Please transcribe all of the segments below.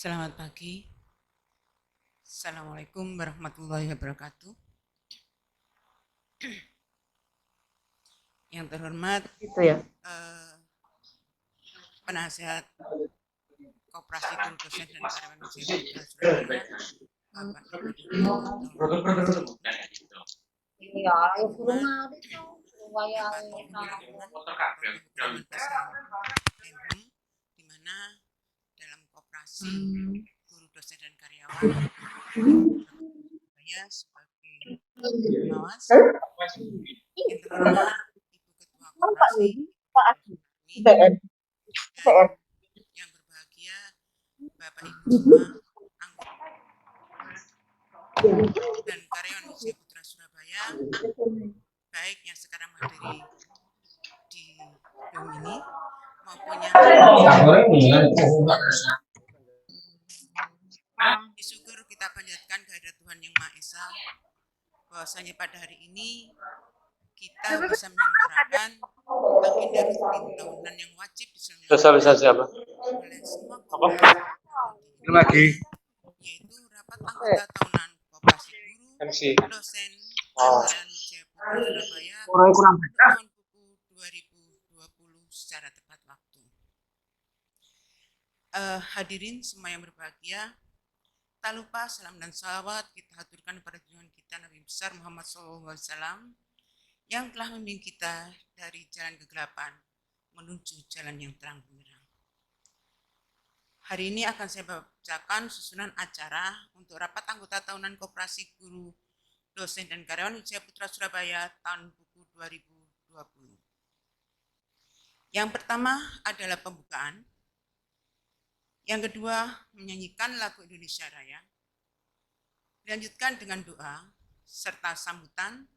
Selamat pagi. Assalamualaikum warahmatullahi wabarakatuh. Yang terhormat Gitu ya. Penasihat Koperasi Guru Dosen dan Karyawan Wijaya Putra Surabaya, Bapak Ibu Toto. Iya, ya suruh Terhormat mari tuh. Supaya Bapak Taufik Rahman, Wakil Departemen Bahasa Emhum, di mana dalam Koperasi Guru Dosen dan Karyawan saya sebagai pengawas. Yang terhormat Ibu Ketua Koperasi, IPN. dan yang berbahagia Bapak Ibu semua anggota dan karyawan Wijaya Putra Surabaya, baik yang sekarang menghadiri di gedung ini maupun yang disyukur kita panjatkan kehadirat Tuhan Yang Maha Esa, bahwasanya pada hari ini kita bisa menyelenggarakan agenda rutin tahunan yang wajib diselenggarakan oleh semua koperasi di Indonesia, yaitu rapat anggota tahunan Koperasi Guru Dosen Karyawan Wijaya Putra Surabaya tahun buku 2020 secara tepat waktu. Hadirin semua yang berbahagia, tak lupa salam dan salawat kita haturkan pada junjungan kita Nabi besar Muhammad SAW yang telah membimbing kita dari jalan kegelapan menuju jalan yang terang benderang. Hari ini akan saya bacakan susunan acara untuk rapat anggota tahunan Koperasi Guru Dosen dan Karyawan Wijaya Putra Surabaya tahun buku 2020. Yang pertama adalah pembukaan. Yang kedua, menyanyikan lagu Indonesia Raya. Dilanjutkan dengan doa serta sambutan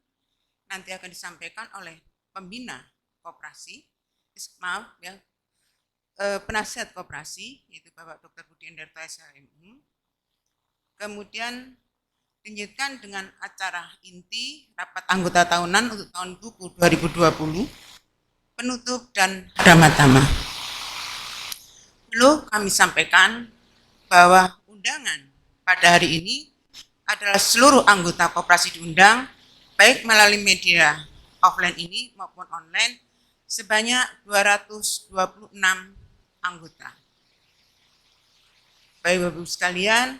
nanti akan disampaikan oleh pembina koperasi, penasihat koperasi, yaitu Bapak Dr. Budi Endarto SHMU. Kemudian dilanjutkan dengan acara inti rapat anggota tahunan untuk tahun buku 2020, penutup dan drama-drama. Perlu kami sampaikan bahwa undangan pada hari ini adalah seluruh anggota koperasi diundang, baik melalui media offline ini maupun online, sebanyak 226 anggota. Baik Bapak-Ibu sekalian,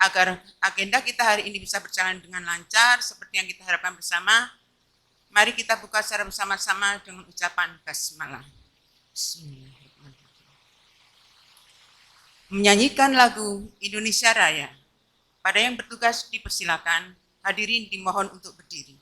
agar agenda kita hari ini bisa berjalan dengan lancar seperti yang kita harapkan bersama, mari kita buka secara bersama-sama dengan ucapan basmalah. Bismillahirrahmanirrahim. Menyanyikan lagu Indonesia Raya. Pada yang bertugas dipersilakan, hadirin dimohon untuk berdiri.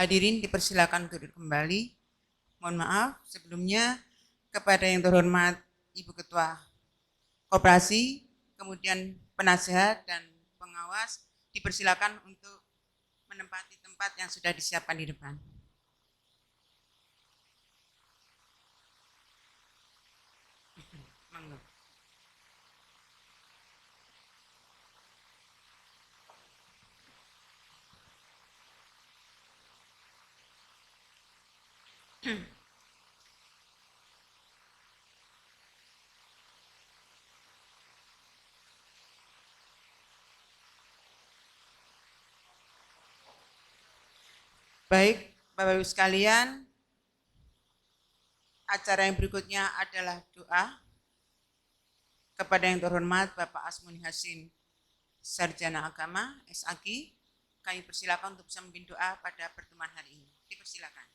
Hadirin dipersilakan duduk kembali. Mohon maaf sebelumnya kepada yang terhormat Ibu Ketua Koperasi, kemudian penasehat dan pengawas dipersilakan untuk menempati tempat yang sudah disiapkan di depan. Monggo. Baik, Bapak Ibu sekalian, acara yang berikutnya adalah doa kepada yang terhormat Bapak Asmuni Hasim, Sarjana Agama, SAG. Kami persilakan untuk bisa memimpin doa pada pertemuan hari ini. Dipersilakan.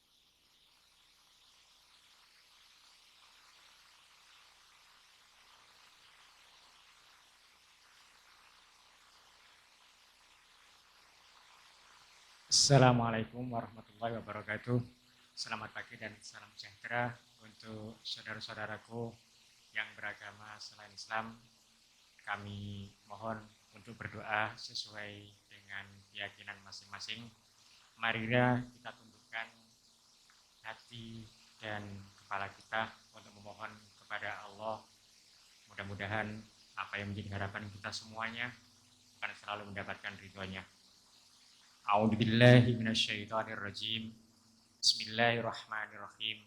Assalamualaikum warahmatullahi wabarakatuh. Selamat pagi dan salam sejahtera untuk saudara-saudaraku yang beragama selain Islam. Kami mohon untuk berdoa sesuai dengan keyakinan masing-masing. Marilah kita tundukkan hati dan kepala kita untuk memohon kepada Allah. Mudah-mudahan apa yang menjadi harapan kita semuanya akan selalu mendapatkan ridhonya. A'udzubillahi minasyaitonirrajim. Bismillahirrahmanirrahim.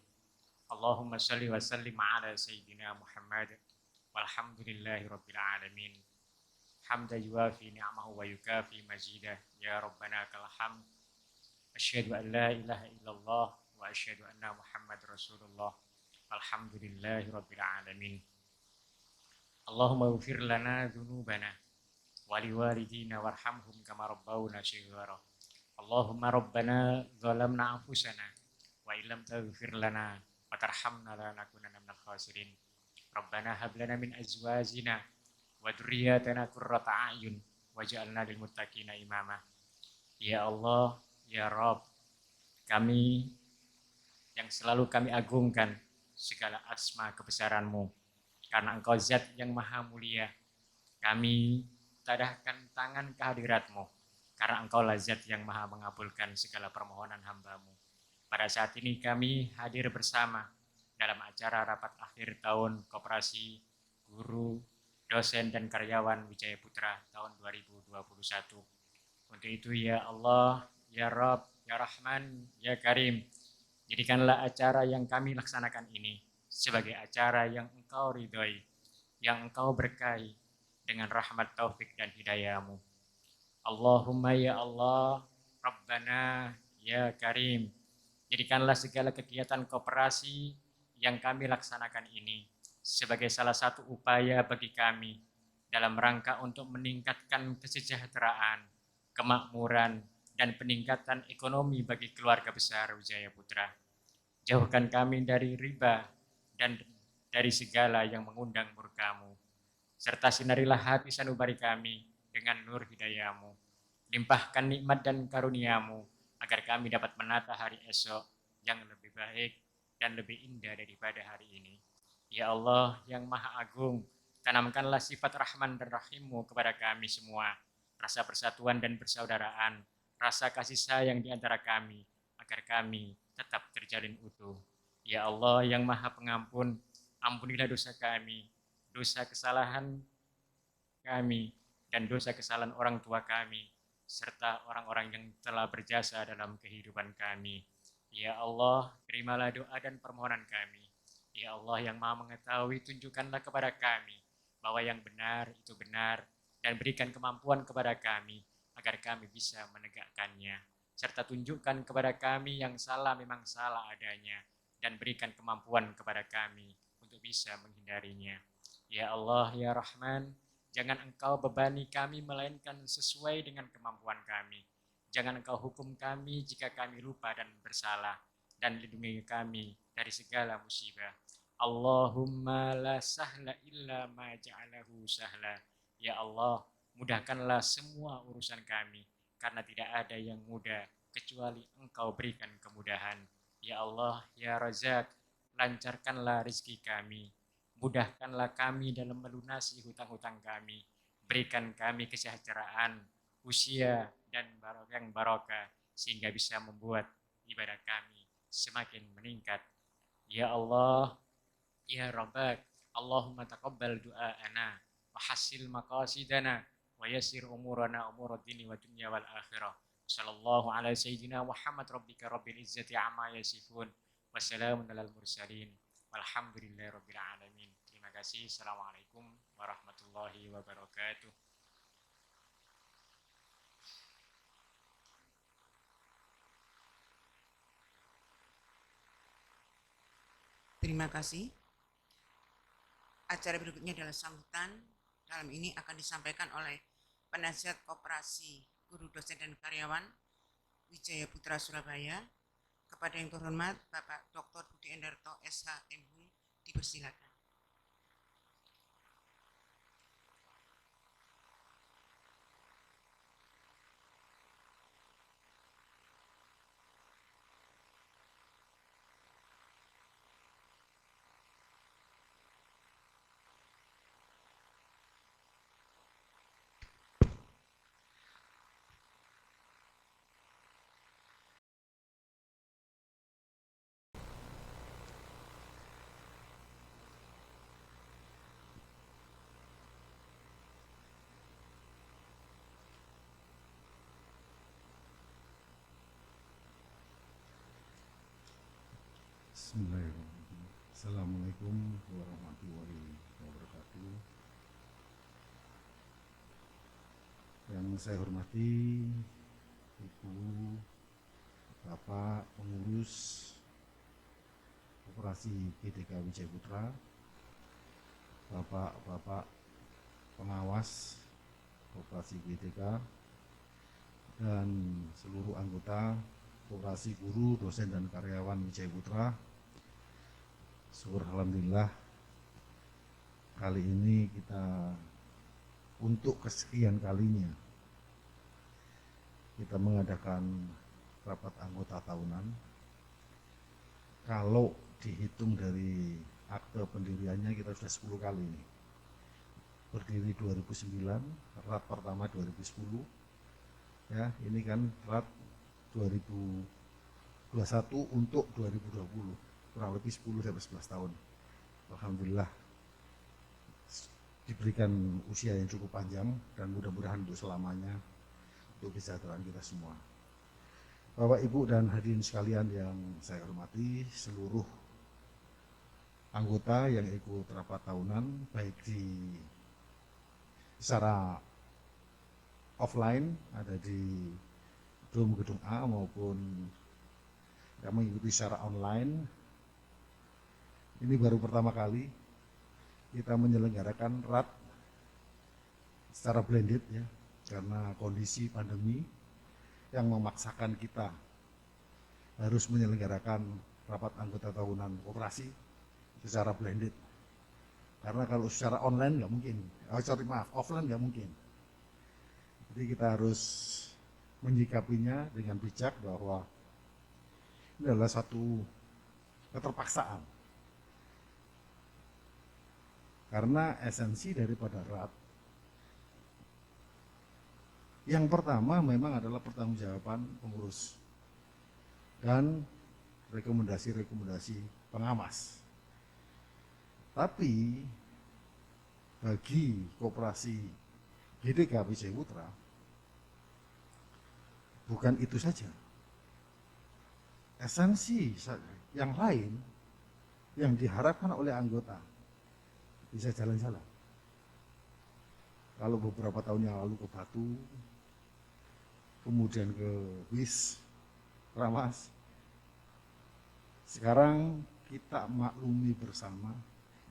Allahumma shalli wa sallim ala sayyidina Muhammad walhamdulillahi rabbil alamin. Hamda yuwafi ni'amahu wa yukafi majidah. Ya Rabbana kal hamd. Asyhadu an la ilaha illallah wa asyhadu anna Muhammad Rasulullah. Alhamdulillahi rabbil alamin. Allahumma ighfir lana dzunubana waliwalidina warhamhum kama rabbawna shighara. Allahumma rabbana zalamna anfusana wa illam taghfir lana wa tarhamna lanakunanna minal khasirin. Rabbana hab lana min azwajina wa dzurriyyatina qurrata a'yun waj'alna lil muttaqina imama. Ya Allah, ya Rabb, kami yang selalu kami agungkan segala asma kebesaran-Mu, karena Engkau Zat yang maha mulia. Kami tadahkan tangan kehadirat-Mu, karena Engkau lah Zat yang maha mengabulkan segala permohonan hamba-Mu. Pada saat ini kami hadir bersama dalam acara rapat akhir tahun Koperasi Guru, Dosen, dan Karyawan Wijaya Putra tahun 2021. Untuk itu ya Allah, ya Rabb, ya Rahman, ya Karim, jadikanlah acara yang kami laksanakan ini sebagai acara yang Engkau ridhoi, yang Engkau berkahi dengan rahmat taufik dan hidayah-Mu. Allahumma ya Allah, Rabbana ya Karim, jadikanlah segala kegiatan koperasi yang kami laksanakan ini sebagai salah satu upaya bagi kami dalam rangka untuk meningkatkan kesejahteraan, kemakmuran, dan peningkatan ekonomi bagi keluarga besar Wijaya Putra. Jauhkan kami dari riba dan dari segala yang mengundang murka-Mu, serta sinarilah hati sanubari kami dengan nur hidayah-Mu. Limpahkan nikmat dan karunia-Mu agar kami dapat menata hari esok yang lebih baik dan lebih indah daripada hari ini. Ya Allah yang maha agung, tanamkanlah sifat rahman dan rahim-Mu kepada kami semua, rasa persatuan dan persaudaraan, rasa kasih sayang di antara kami, agar kami tetap terjalin utuh. Ya Allah yang maha pengampun, ampunilah dosa kami, dosa kesalahan kami, dan dosa kesalahan orang tua kami, serta orang-orang yang telah berjasa dalam kehidupan kami. Ya Allah, terimalah doa dan permohonan kami. Ya Allah yang maha mengetahui, tunjukkanlah kepada kami bahwa yang benar itu benar, dan berikan kemampuan kepada kami agar kami bisa menegakkannya, serta tunjukkan kepada kami yang salah memang salah adanya, dan berikan kemampuan kepada kami untuk bisa menghindarinya. Ya Allah, ya Rahman, jangan Engkau bebani kami melainkan sesuai dengan kemampuan kami. Jangan Engkau hukum kami jika kami lupa dan bersalah, dan lindungi kami dari segala musibah. Allahumma la sahla illa ma ja'alahu sahla. Ya Allah, mudahkanlah semua urusan kami, karena tidak ada yang mudah kecuali Engkau berikan kemudahan. Ya Allah, ya Razak, lancarkanlah rezeki kami, mudahkanlah kami dalam melunasi hutang-hutang kami, berikan kami kesejahteraan, usia, dan yang barokah, sehingga bisa membuat ibadah kami semakin meningkat. Ya Allah, ya Rabbak, Allahumma taqabbal du'aana wa hasil maqasidana wa yassir umurana umur dini wa dunya wal akhirah. Sallallahu ala sayyidina Muhammad rabbika rabbil izzati amma yasifun. Wassalamun alal mursalin. Walhamdulillahi rabbil alamin. Terima kasih. Assalamualaikum warahmatullahi wabarakatuh. Terima kasih. Acara berikutnya adalah sambutan. Dalam ini akan disampaikan oleh penasihat koperasi guru dosen dan karyawan Wijaya Putra Surabaya. Kepada yang terhormat Bapak Dr. Budi Endarto SH.M.Hum, dipersilakan. Bismillahirrahmanirrahim. Assalamualaikum warahmatullahi wabarakatuh. Yang saya hormati Ibu, Bapak pengurus Koperasi GDK Wijaya Putra, Bapak-bapak pengawas Koperasi GDK, dan seluruh anggota Koperasi Guru, Dosen, dan Karyawan Wijaya Putra. Syukur alhamdulillah kali ini kita untuk kesekian kalinya kita mengadakan rapat anggota tahunan. Kalau dihitung dari akte pendiriannya kita sudah 10 kali ini. Berdiri 2009, rat pertama 2010. Ya, ini kan rat 2021 untuk 2020. Kurang lebih 10-11 tahun. Alhamdulillah diberikan usia yang cukup panjang dan mudah-mudahan untuk selamanya untuk kesejahteraan kita semua. Bapak, Ibu, dan hadirin sekalian yang saya hormati, seluruh anggota yang ikut rapat tahunan baik di secara offline ada di gedung A maupun yang mengikuti secara online. Ini baru pertama kali kita menyelenggarakan rat secara blended ya, karena kondisi pandemi yang memaksakan kita harus menyelenggarakan rapat anggota tahunan koperasi secara blended. Karena kalau secara online nggak mungkin, offline nggak mungkin. Jadi kita harus menyikapinya dengan bijak bahwa ini adalah satu keterpaksaan. Karena esensi daripada rat yang pertama memang adalah pertanggungjawaban pengurus dan rekomendasi-rekomendasi pengawas. Tapi bagi koperasi GDK Wijaya Putra bukan itu saja. Esensi yang lain yang diharapkan oleh anggota bisa jalan-jalan. Kalau beberapa tahun yang lalu ke Batu, kemudian ke WIS, Ramas, sekarang kita maklumi bersama,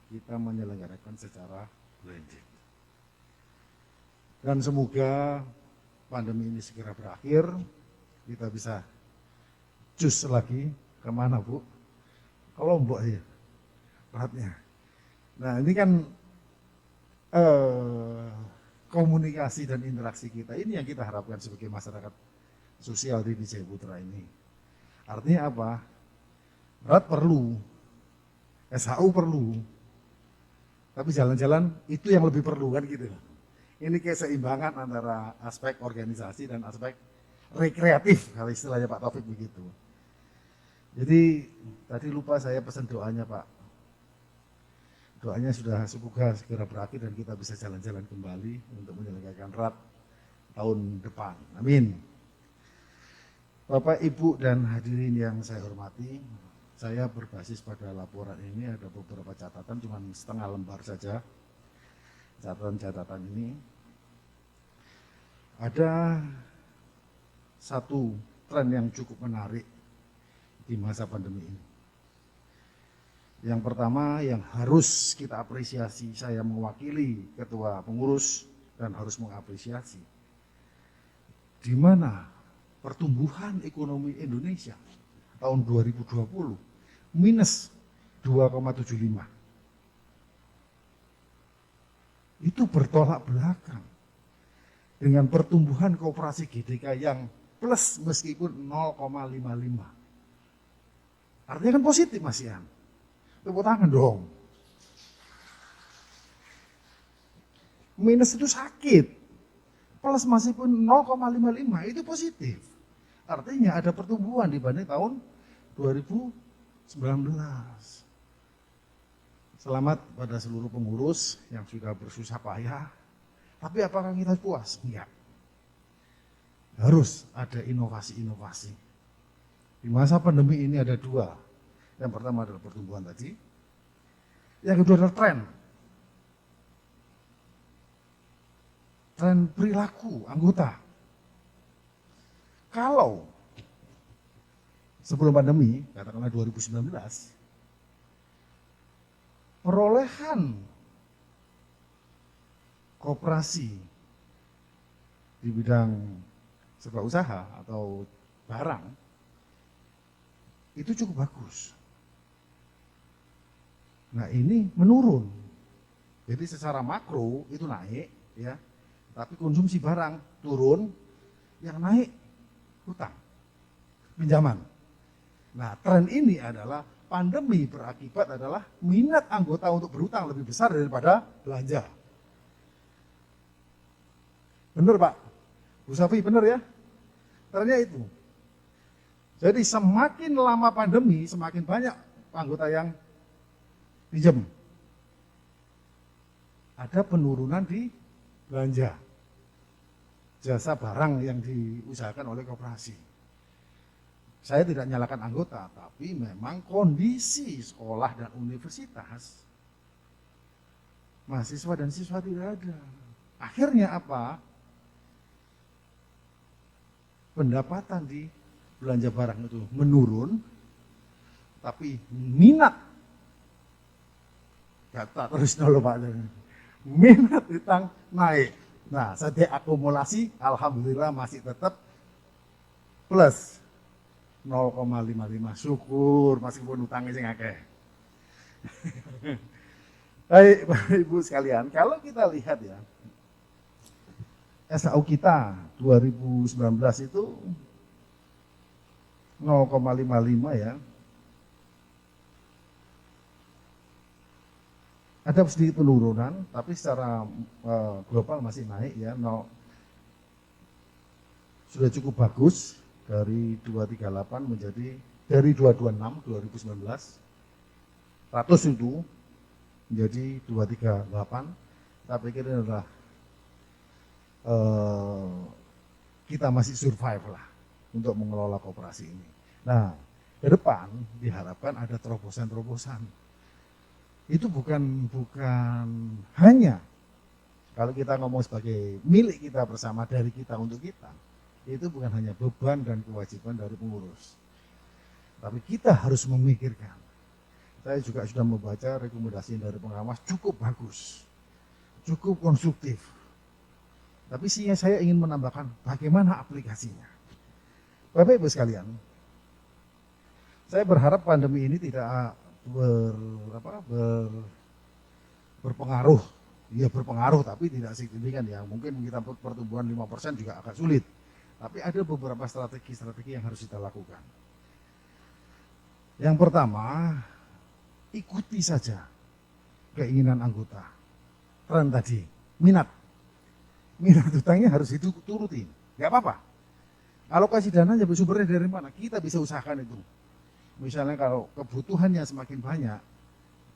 kita menyelenggarakan secara blended. Dan semoga pandemi ini segera berakhir, kita bisa cus lagi, kemana Bu? Ke Lombok ya, ratnya. Nah ini kan komunikasi dan interaksi kita ini yang kita harapkan sebagai masyarakat sosial di DJ Putra ini. Artinya apa? RAT perlu, SHU perlu, tapi jalan-jalan itu yang lebih perlu kan gitu. Ini keseimbangan antara aspek organisasi dan aspek rekreatif, kalau istilahnya Pak Taufik begitu. Jadi tadi lupa saya pesan doanya Pak. Doanya sudah semoga segera berakhir dan kita bisa jalan-jalan kembali untuk menyelenggarakan RAT tahun depan. Amin. Bapak, Ibu, dan hadirin yang saya hormati, saya berbasis pada laporan ini ada beberapa catatan, cuma setengah lembar saja. Catatan-catatan ini ada satu tren yang cukup menarik di masa pandemi ini. Yang pertama yang harus kita apresiasi, saya mewakili ketua pengurus dan harus mengapresiasi, di mana pertumbuhan ekonomi Indonesia tahun 2020 minus 2,75. Itu bertolak belakang dengan pertumbuhan koperasi GDK yang plus meskipun 0,55. Artinya kan positif Mas Ian. Tepuk tangan dong. Minus itu sakit. Plus meskipun 0,55 itu positif. Artinya ada pertumbuhan dibanding tahun 2019. Selamat pada seluruh pengurus yang sudah bersusah payah. Tapi apakah kita puas? Enggak. Harus ada inovasi-inovasi. Di masa pandemi ini ada dua. Yang pertama adalah pertumbuhan tadi. Yang kedua adalah tren. Tren perilaku anggota. Kalau sebelum pandemi, katakanlah 2019, perolehan koperasi di bidang sebuah usaha atau barang itu cukup bagus. Nah ini menurun. Jadi secara makro itu naik, ya, tapi konsumsi barang turun, yang naik hutang, pinjaman. Nah tren ini adalah pandemi berakibat adalah minat anggota untuk berhutang lebih besar daripada belanja. Benar Pak? Bu Safi benar ya? Trennya itu. Jadi semakin lama pandemi, semakin banyak anggota yang pinjam. Ada penurunan di belanja. Jasa barang yang diusahakan oleh koperasi. Saya tidak nyalakan anggota, tapi memang kondisi sekolah dan universitas, mahasiswa dan siswa tidak ada. Akhirnya apa? Pendapatan di belanja barang itu menurun, tapi minat kata terus dulu Pak, minat utang naik. Nah, saya akumulasi, alhamdulillah masih tetap plus 0,55. Syukur meskipun utangnya sing akeh. Baik, Bapak Ibu sekalian, kalau kita lihat ya, SHU kita 2019 itu 0,55 ya. Ada sedikit penurunan, tapi secara global masih naik ya. Sudah cukup bagus dari 238 menjadi dari 226 2019. 100 itu menjadi 238. Saya pikir ini adalah kita masih survive lah untuk mengelola koperasi ini. Nah, ke depan diharapkan ada terobosan-terobosan. Itu bukan hanya kalau kita ngomong sebagai milik kita bersama, dari kita untuk kita, itu bukan hanya beban dan kewajiban dari pengurus, tapi kita harus memikirkan. Saya juga sudah membaca rekomendasi dari pengawas, cukup bagus, cukup konstruktif, tapi saya ingin menambahkan bagaimana aplikasinya. Bapak Ibu sekalian, saya berharap pandemi ini tidak berpengaruh, ya berpengaruh tapi tidak signifikan ya. Mungkin kita pertumbuhan 5% juga agak sulit. Tapi ada beberapa strategi-strategi yang harus kita lakukan. Yang pertama, ikuti saja keinginan anggota. Tren tadi, minat utangnya harus diturutin, nggak apa-apa. Alokasi dananya sumbernya dari mana? Kita bisa usahakan itu. Misalnya kalau kebutuhannya semakin banyak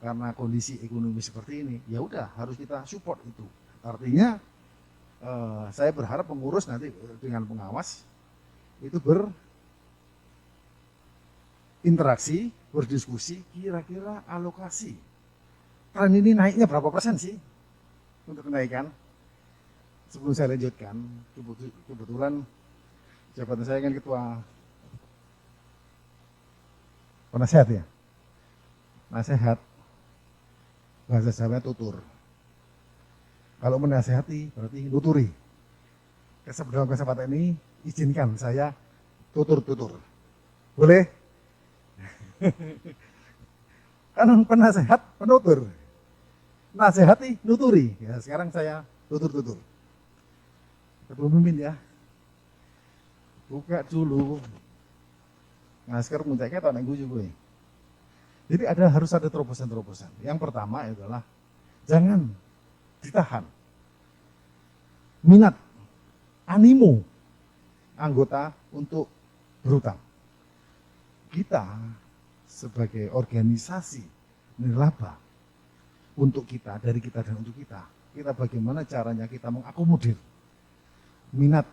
karena kondisi ekonomi seperti ini, ya udah harus kita support itu. Artinya saya berharap pengurus nanti dengan pengawas itu berinteraksi, berdiskusi, kira-kira alokasi tren ini naiknya berapa persen sih untuk kenaikan. Sebelum saya lanjutkan, kebetulan jabatan saya kan ketua penasehat ya, nasehat bahasa Jawa tutur. Kalau menasehati berarti nuturi. Dalam kesempatan ini izinkan saya tutur. Boleh? Kan penasehat penutur. Nasehati nuturi. Ya, sekarang saya tutur. Pemimpin ya. Buka dulu. Masker muncaknya tahun yang gue. Jadi harus ada terobosan-terobosan. Yang pertama adalah jangan ditahan minat, animo anggota untuk berhutang. Kita sebagai organisasi nirlaba untuk kita, dari kita dan untuk kita bagaimana caranya kita mengakomodir minat,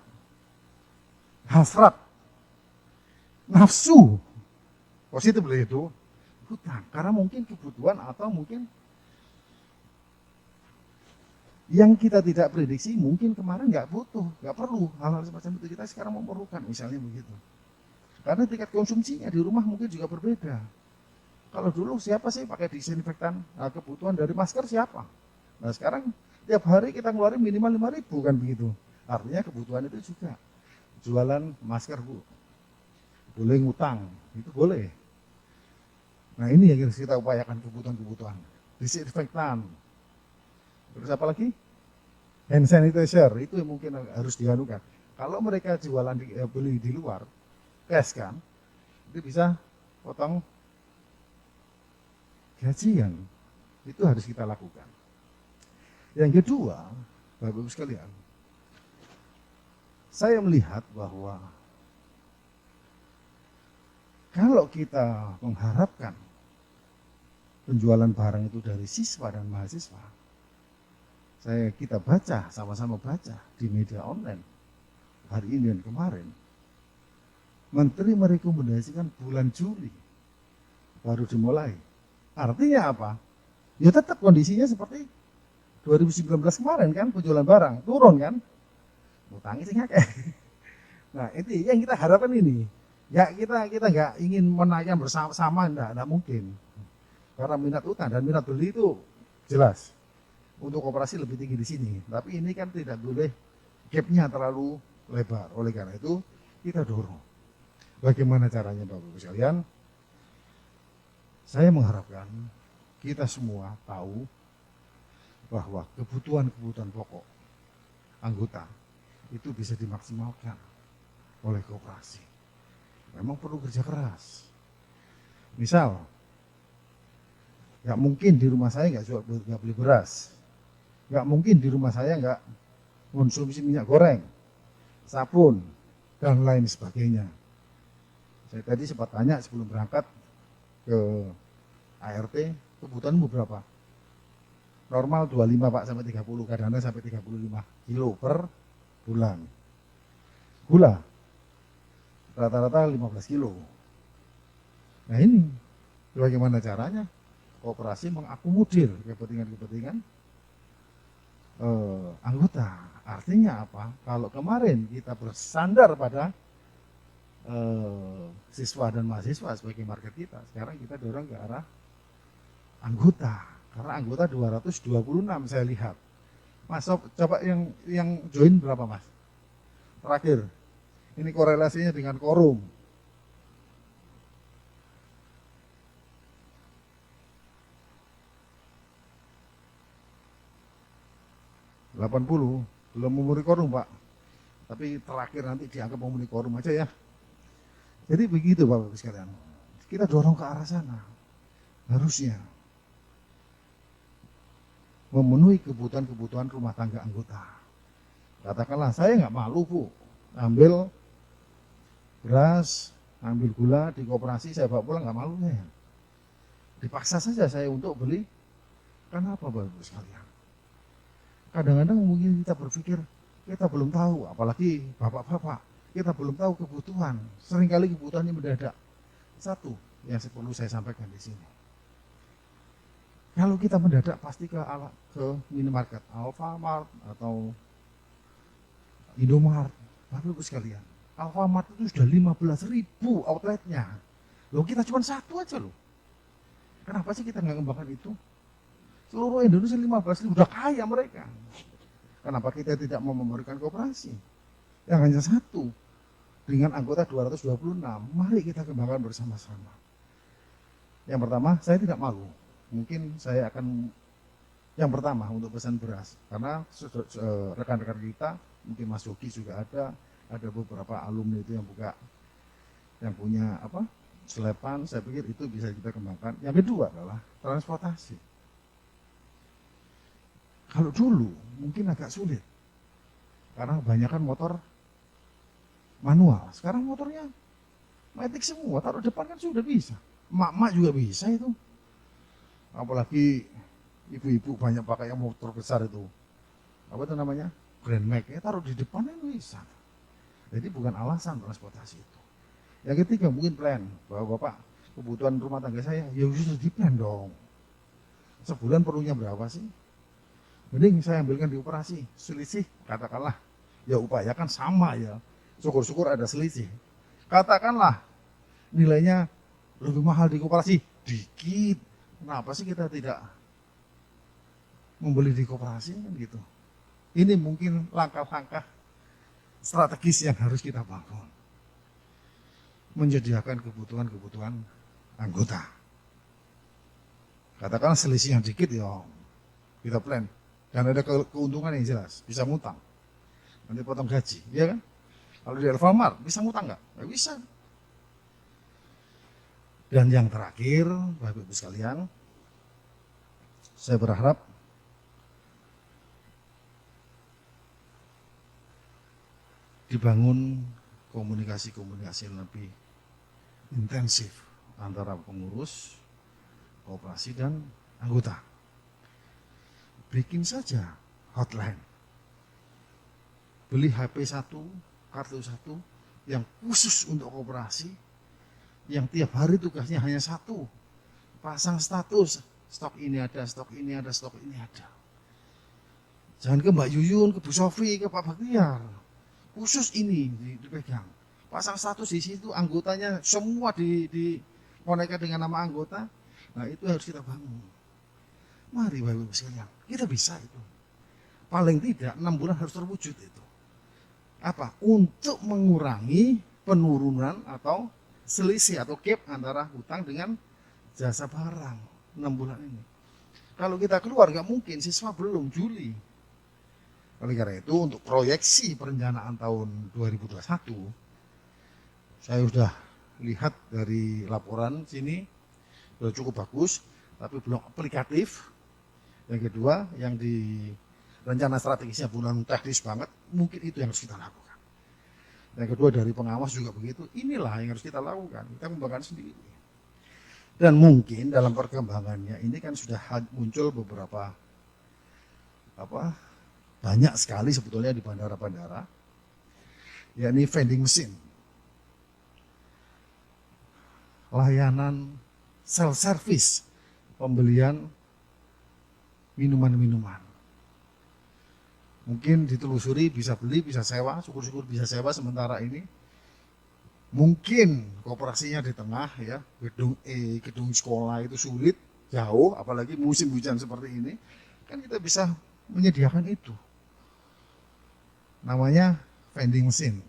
hasrat, nafsu positif itu hutang, karena mungkin kebutuhan atau mungkin yang kita tidak prediksi, mungkin kemarin nggak butuh, nggak perlu hal-hal semacam itu, kita sekarang memerlukan, misalnya begitu. Karena tingkat konsumsinya di rumah mungkin juga berbeda. Kalau dulu siapa sih pakai disinfektan? Nah, kebutuhan dari masker siapa? Nah sekarang tiap hari kita ngeluarin minimal 5.000 kan begitu. Artinya kebutuhan itu juga. Jualan masker Bu, boleh ngutang, itu boleh. Nah ini yang harus kita upayakan, kebutuhan-kebutuhan. Disinfektan. Terus apa lagi? Hand sanitizer, itu yang mungkin harus dianukan. Kalau mereka jualan beli di luar, cash kan, itu bisa potong gajian. Itu harus kita lakukan. Yang kedua, Bapak-Ibu sekalian, saya melihat bahwa kalau kita mengharapkan penjualan barang itu dari siswa dan mahasiswa, kita baca, sama-sama baca di media online hari ini dan kemarin, Menteri merekomendasikan bulan Juli baru dimulai. Artinya apa? Ya tetap kondisinya seperti 2019 kemarin kan, penjualan barang turun kan, utangnya sih ngakeh. Nah itu yang kita harapkan ini. Ya kita nggak ingin menaikkan bersama-sama, enggak mungkin. Karena minat utang dan minat beli itu jelas. Untuk koperasi lebih tinggi di sini, tapi ini kan tidak boleh gapnya terlalu lebar. Oleh karena itu kita dorong. Bagaimana caranya Bapak-Ibu sekalian? Saya mengharapkan kita semua tahu bahwa kebutuhan-kebutuhan pokok anggota itu bisa dimaksimalkan oleh koperasi. Memang perlu kerja keras. Misal, nggak mungkin di rumah saya nggak beli beras. Nggak mungkin di rumah saya nggak konsumsi minyak goreng, sabun, dan lain sebagainya. Saya tadi sempat tanya sebelum berangkat ke ART, kebutuhanmu berapa? Normal 25 Pak sampai 30, kadang-kadang sampai 35 kilo per bulan. Gula, rata-rata 15 kilo. Nah ini, bagaimana caranya? Koperasi mengakomodir kepentingan-kepentingan anggota. Artinya apa? Kalau kemarin kita bersandar pada siswa dan mahasiswa sebagai market kita, sekarang kita dorong ke arah anggota. Karena anggota 226 saya lihat. Mas, coba yang join berapa Mas? Terakhir. Ini korelasinya dengan quorum. 80, belum umur korum Pak. Tapi terakhir nanti dianggap memenuhi quorum aja ya. Jadi begitu Bapak-Ibu sekalian. Kita dorong ke arah sana. Harusnya memenuhi kebutuhan-kebutuhan rumah tangga anggota. Katakanlah saya nggak malu Bu, ambil beras, ambil gula di koperasi saya bawa pulang nggak malu saya. Dipaksa saja saya untuk beli. Kenapa Bapak-Ibu sekalian? Kadang-kadang mungkin kita berpikir kita belum tahu, apalagi bapak-bapak, kita belum tahu kebutuhan. Seringkali kebutuhannya mendadak. Satu yang perlu saya sampaikan di sini. Kalau kita mendadak pasti ke minimarket, Alfamart atau Indomart. Bapak-Ibu sekalian, Alfamart itu sudah 15.000 outletnya. Loh kita cuma satu aja loh. Kenapa sih kita nggak ngembangkan itu? Seluruh Indonesia 15.000 udah kaya mereka. Kenapa kita tidak mau memberikan koperasi yang hanya satu dengan anggota 226? Mari kita kembangkan bersama-sama. Yang pertama, saya tidak malu. Mungkin saya akan yang pertama untuk pesan beras, karena rekan-rekan kita, mungkin Mas Yogi juga ada beberapa alumni itu yang punya selepan. Saya pikir itu bisa kita kembangkan. Yang kedua adalah transportasi. Kalau dulu mungkin agak sulit, karena kebanyakan motor manual. Sekarang motornya matic semua, taruh depan kan sudah bisa. Mak-mak juga bisa itu. Apalagi ibu-ibu banyak pakai yang motor besar itu. Apa itu namanya? Grand Max, ya taruh di depan kan bisa. Jadi bukan alasan transportasi itu. Yang ketiga mungkin plan, bahwa Bapak kebutuhan rumah tangga saya, ya harus di plan dong. Sebulan perlunya berapa sih? Mending saya ambilkan di operasi, selisih katakanlah, ya upayakan sama ya, syukur-syukur ada selisih. Katakanlah nilainya lebih mahal di koperasi, dikit. Kenapa sih kita tidak membeli di koperasi kan gitu? Ini mungkin langkah-langkah strategis yang harus kita bangun. Menyediakan kebutuhan-kebutuhan anggota. Katakanlah selisih yang dikit ya, kita plan. Dan ada keuntungan yang jelas, bisa ngutang. Nanti potong gaji, ya kan? Kalau di Alfamart, bisa ngutang nggak? Nggak bisa. Dan yang terakhir, Bapak-Ibu sekalian, saya berharap dibangun komunikasi-komunikasi yang lebih intensif antara pengurus, koperasi, dan anggota. Bikin saja hotline. Beli HP 1, kartu 1 yang khusus untuk koperasi, yang tiap hari tugasnya hanya satu. Pasang status, stok ini ada, stok ini ada, stok ini ada. Jangan ke Mbak Yuyun, ke Bu Sofi, ke Pak Baktiar. Khusus ini dipegang. Pasang status di situ, anggotanya semua dikonekkan dengan nama anggota. Nah itu harus kita bangun. Mari Bapak-Ibu sekalian, kita bisa itu. Paling tidak 6 bulan harus terwujud itu. Apa? Untuk mengurangi penurunan atau selisih atau gap antara hutang dengan jasa barang 6 bulan ini. Kalau kita keluar nggak mungkin, siswa belum Juli. Oleh karena itu untuk proyeksi perencanaan tahun 2021, saya sudah lihat dari laporan sini sudah cukup bagus, tapi belum aplikatif. Yang kedua, yang di rencana strategisnya bulan teknis banget, mungkin itu yang harus kita lakukan. Yang kedua dari pengawas juga begitu, inilah yang harus kita lakukan, kita kembangkan sendiri. Dan mungkin dalam perkembangannya ini kan sudah muncul beberapa banyak sekali sebetulnya di bandara-bandara, yakni vending machine, layanan self service, pembelian minuman-minuman. Mungkin ditelusuri bisa beli, bisa sewa, syukur-syukur bisa sewa sementara ini. Mungkin kooperasinya di tengah ya, gedung sekolah itu sulit, jauh, apalagi musim hujan seperti ini, kan kita bisa menyediakan itu. Namanya vending machine.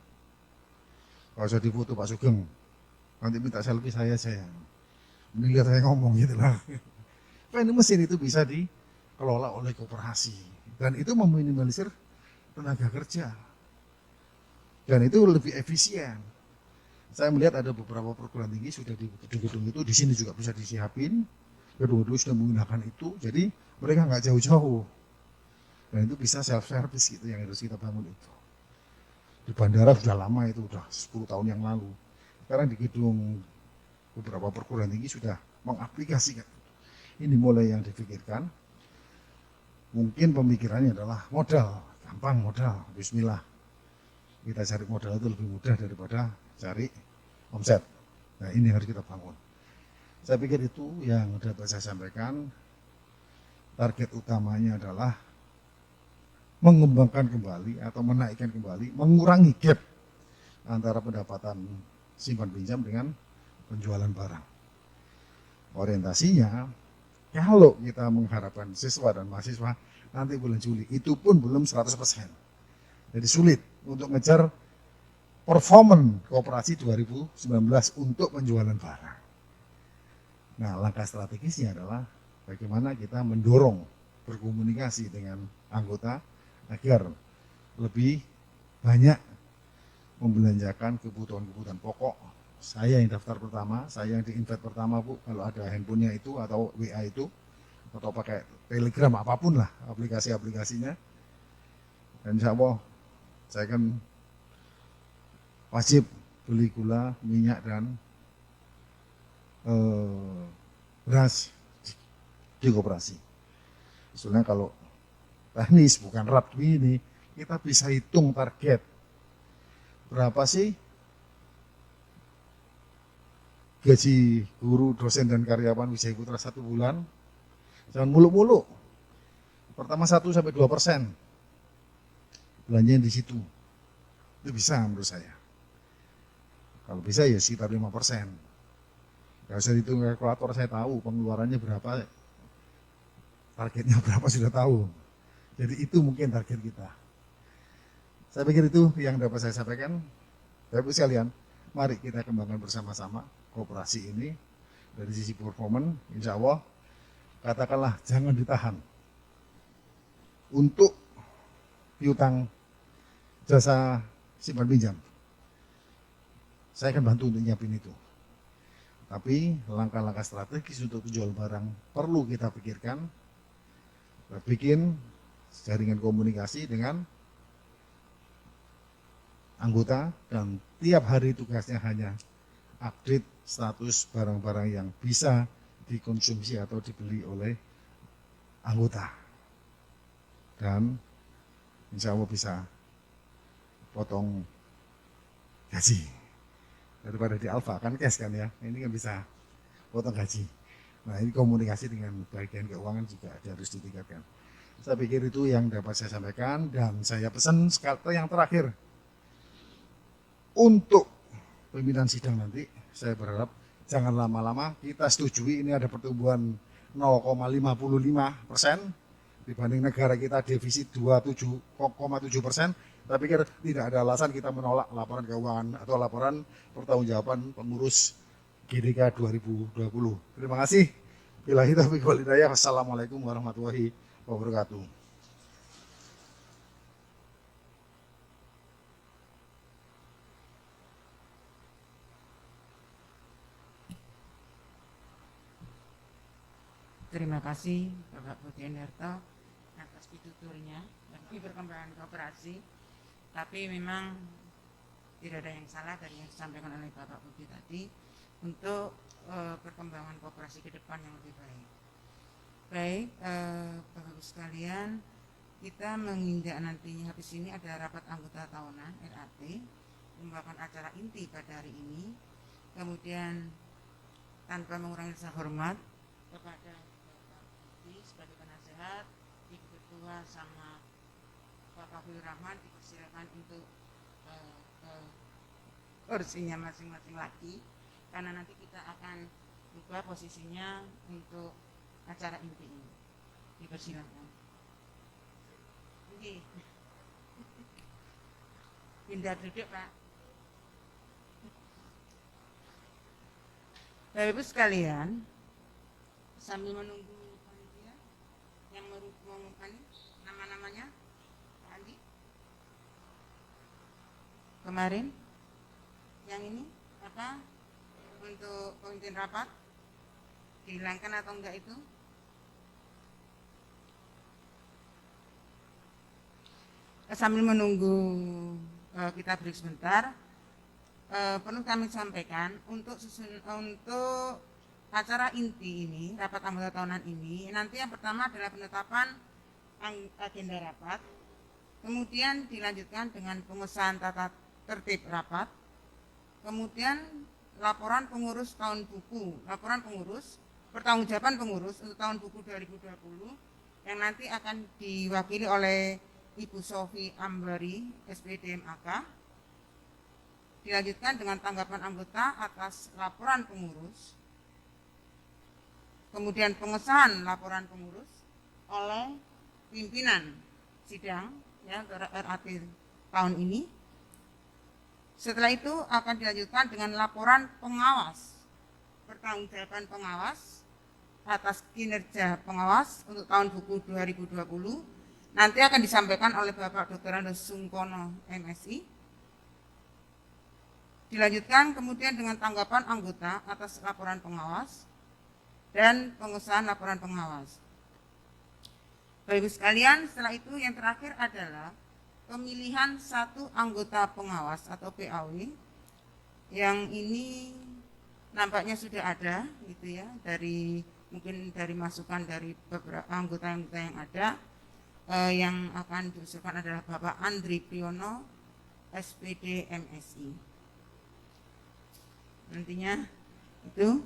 Kalau saya difoto Pak Sugeng, nanti minta selfie saya. Mending lihat saya ngomong gitu lah. Vending machine itu bisa dikelola oleh koperasi. Dan itu meminimalisir tenaga kerja. dan itu lebih efisien. Saya melihat ada beberapa perguruan tinggi sudah di gedung-gedung itu, di sini juga bisa disiapin, gedung-gedung sudah menggunakan itu, jadi mereka nggak jauh-jauh. Dan itu bisa self-service gitu yang harus kita bangun itu. Di bandara sudah lama itu, sudah 10 tahun yang lalu. Sekarang di gedung beberapa perguruan tinggi sudah mengaplikasikan. Ini mulai yang dipikirkan. Mungkin pemikirannya adalah modal, gampang modal, bismillah. Kita cari modal itu lebih mudah daripada cari omset. Nah ini harus kita bangun. Saya pikir itu yang dapat saya sampaikan. Target utamanya adalah mengembangkan kembali atau menaikkan kembali, mengurangi gap antara pendapatan simpan pinjam dengan penjualan barang. Orientasinya, kalau kita mengharapkan siswa dan mahasiswa nanti bulan Juli, itu pun belum 100%. Jadi sulit untuk ngejar performan koperasi 2019 untuk penjualan barang. Nah, langkah strategisnya adalah bagaimana kita mendorong berkomunikasi dengan anggota agar lebih banyak membelanjakan kebutuhan-kebutuhan pokok. Saya yang daftar pertama, saya yang di-invite pertama Bu, kalau ada handphonenya itu atau WA itu, atau pakai Telegram apapun lah aplikasi-aplikasinya. Dan insya Allah saya kan wajib beli gula, minyak dan beras di koperasi. Soalnya kalau teknis bukan rat ini, kita bisa hitung target berapa sih gaji guru, dosen dan karyawan Wijaya Putra 1 bulan. Jangan muluk-muluk. Pertama 1-2% belanjanya di situ. Itu bisa menurut saya. Kalau bisa ya sekitar 5%. Kalau saya hitung kalkulator saya tahu pengeluarannya berapa, targetnya berapa sudah tahu. Jadi itu mungkin target kita. Saya pikir itu yang dapat saya sampaikan. Bapak Ibu sekalian, mari kita kembangkan bersama-sama koperasi ini dari sisi performan. Insya Allah, katakanlah jangan ditahan untuk piutang jasa simpan pinjam. Saya akan bantu untuk nyiapin itu. Tapi langkah-langkah strategis untuk jual barang perlu kita pikirkan. Kita bikin jaringan komunikasi dengan anggota dan tiap hari tugasnya hanya update status barang-barang yang bisa dikonsumsi atau dibeli oleh anggota. Dan insya Allah bisa potong gaji. Daripada di Alfa kan cash kan ya, ini kan bisa potong gaji. Nah ini komunikasi dengan bagian keuangan juga harus ditingkatkan. Saya pikir itu yang dapat saya sampaikan dan saya pesan yang terakhir untuk pimpinan sidang nanti, saya berharap jangan lama-lama, kita setujui ini ada pertumbuhan 0,55% dibanding negara kita defisit 27,7%. Saya pikir tidak ada alasan kita menolak laporan keuangan atau laporan pertanggungjawaban pengurus GDK 2020. Terima kasih. Billahi taufiq wal hidayah. Wassalamualaikum warahmatullahi wabarakatuh. Terima kasih Bapak Budi Endarto atas pituturnya bagi perkembangan koperasi. Tapi memang tidak ada yang salah dari yang disampaikan oleh Bapak Budi tadi untuk perkembangan koperasi ke depan yang lebih baik. Baik, Bapak Ibu sekalian, kita menginjak nantinya habis ini ada rapat anggota tahunan RAT, merupakan acara inti pada hari ini. Kemudian tanpa mengurangi rasa hormat kepada Bapak Budi sebagai penasehat, Ibu Ketua sama Pak Fahul Rahman dipersilakan untuk kursinya masing-masing lagi, karena nanti kita akan ubah posisinya untuk acara inti ini. Dipersilakan. Oke. Pindah duduk Pak. Bapak Ibu sekalian, sambil menunggu panitia yang mengumumkan nama-namanya, Pak Andi. kemarin yang ini apa untuk pemimpin rapat dihilangkan atau enggak itu? Sambil menunggu kita break sebentar, perlu kami sampaikan untuk acara inti ini, rapat anggota tahunan ini, nanti yang pertama adalah penetapan agenda rapat, kemudian dilanjutkan dengan pengesahan tata tertib rapat, kemudian laporan pengurus tahun buku, laporan pengurus, pertanggungjawaban pengurus untuk tahun buku 2020 yang nanti akan diwakili oleh Ibu Sofi Ambari, SPD MAK. Dilanjutkan dengan tanggapan anggota atas laporan pengurus, kemudian pengesahan laporan pengurus oleh pimpinan sidang ya RAT tahun ini. Setelah itu akan dilanjutkan dengan laporan pengawas, pertanggungjawaban pengawas atas kinerja pengawas untuk tahun buku 2020. Nanti akan disampaikan oleh Bapak Dr. Andes Sungkono, MSI. Dilanjutkan kemudian dengan tanggapan anggota atas laporan pengawas dan pengesahan laporan pengawas. Bapak Ibu sekalian, setelah itu yang terakhir adalah pemilihan satu anggota pengawas atau PAW yang ini nampaknya sudah ada gitu ya, mungkin dari masukan dari beberapa anggota-anggota yang ada. Yang akan diusulkan adalah Bapak Andri Priyono, SPD MSI. Nantinya itu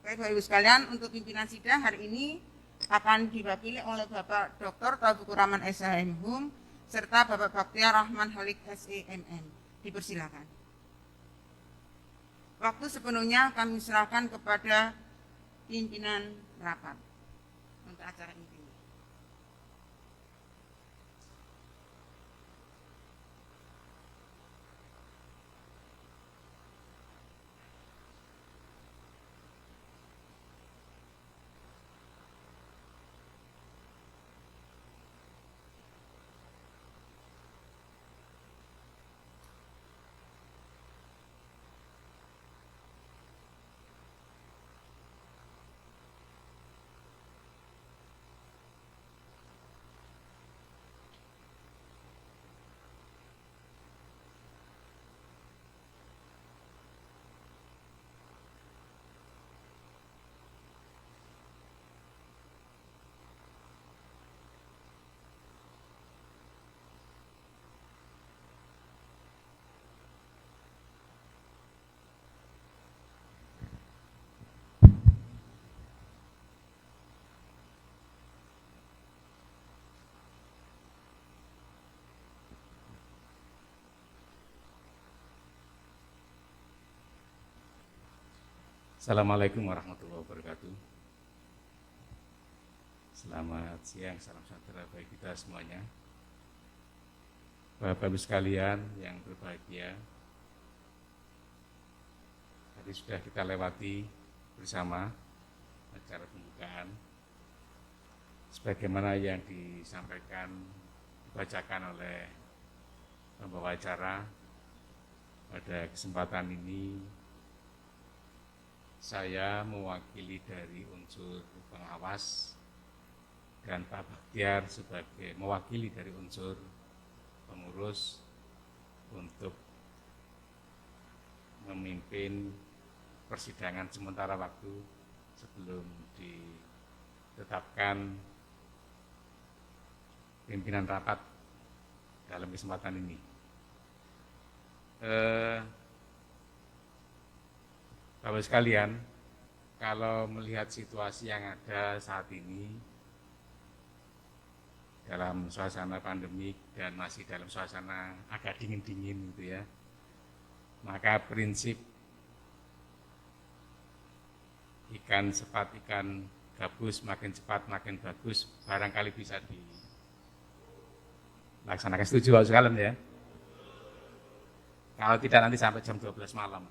Bapak Ibu sekalian, untuk pimpinan sidang hari ini akan diwakili oleh Bapak Dr. Taufikur Rahman SHM serta Bapak Baktiar Rahman Halik SEMM. Dipersilakan. Waktu sepenuhnya kami serahkan kepada pimpinan rapat untuk acara ini. Assalamualaikum warahmatullahi wabarakatuh. Selamat siang, salam sejahtera bagi kita semuanya. Bapak-Ibu sekalian yang berbahagia, tadi sudah kita lewati bersama acara pembukaan. Sebagaimana yang disampaikan, dibacakan oleh pembawa acara, pada kesempatan ini saya mewakili dari unsur pengawas dan Pak Baktiar sebagai mewakili dari unsur pengurus untuk memimpin persidangan sementara waktu sebelum ditetapkan pimpinan rapat dalam kesempatan ini. Bapak sekalian, kalau melihat situasi yang ada saat ini dalam suasana pandemik dan masih dalam suasana agak dingin-dingin gitu ya, maka prinsip ikan cepat ikan gabus, makin cepat makin bagus, barangkali bisa dilaksanakan. Setuju Bapak sekalian ya? Kalau tidak nanti sampai jam 12 malam.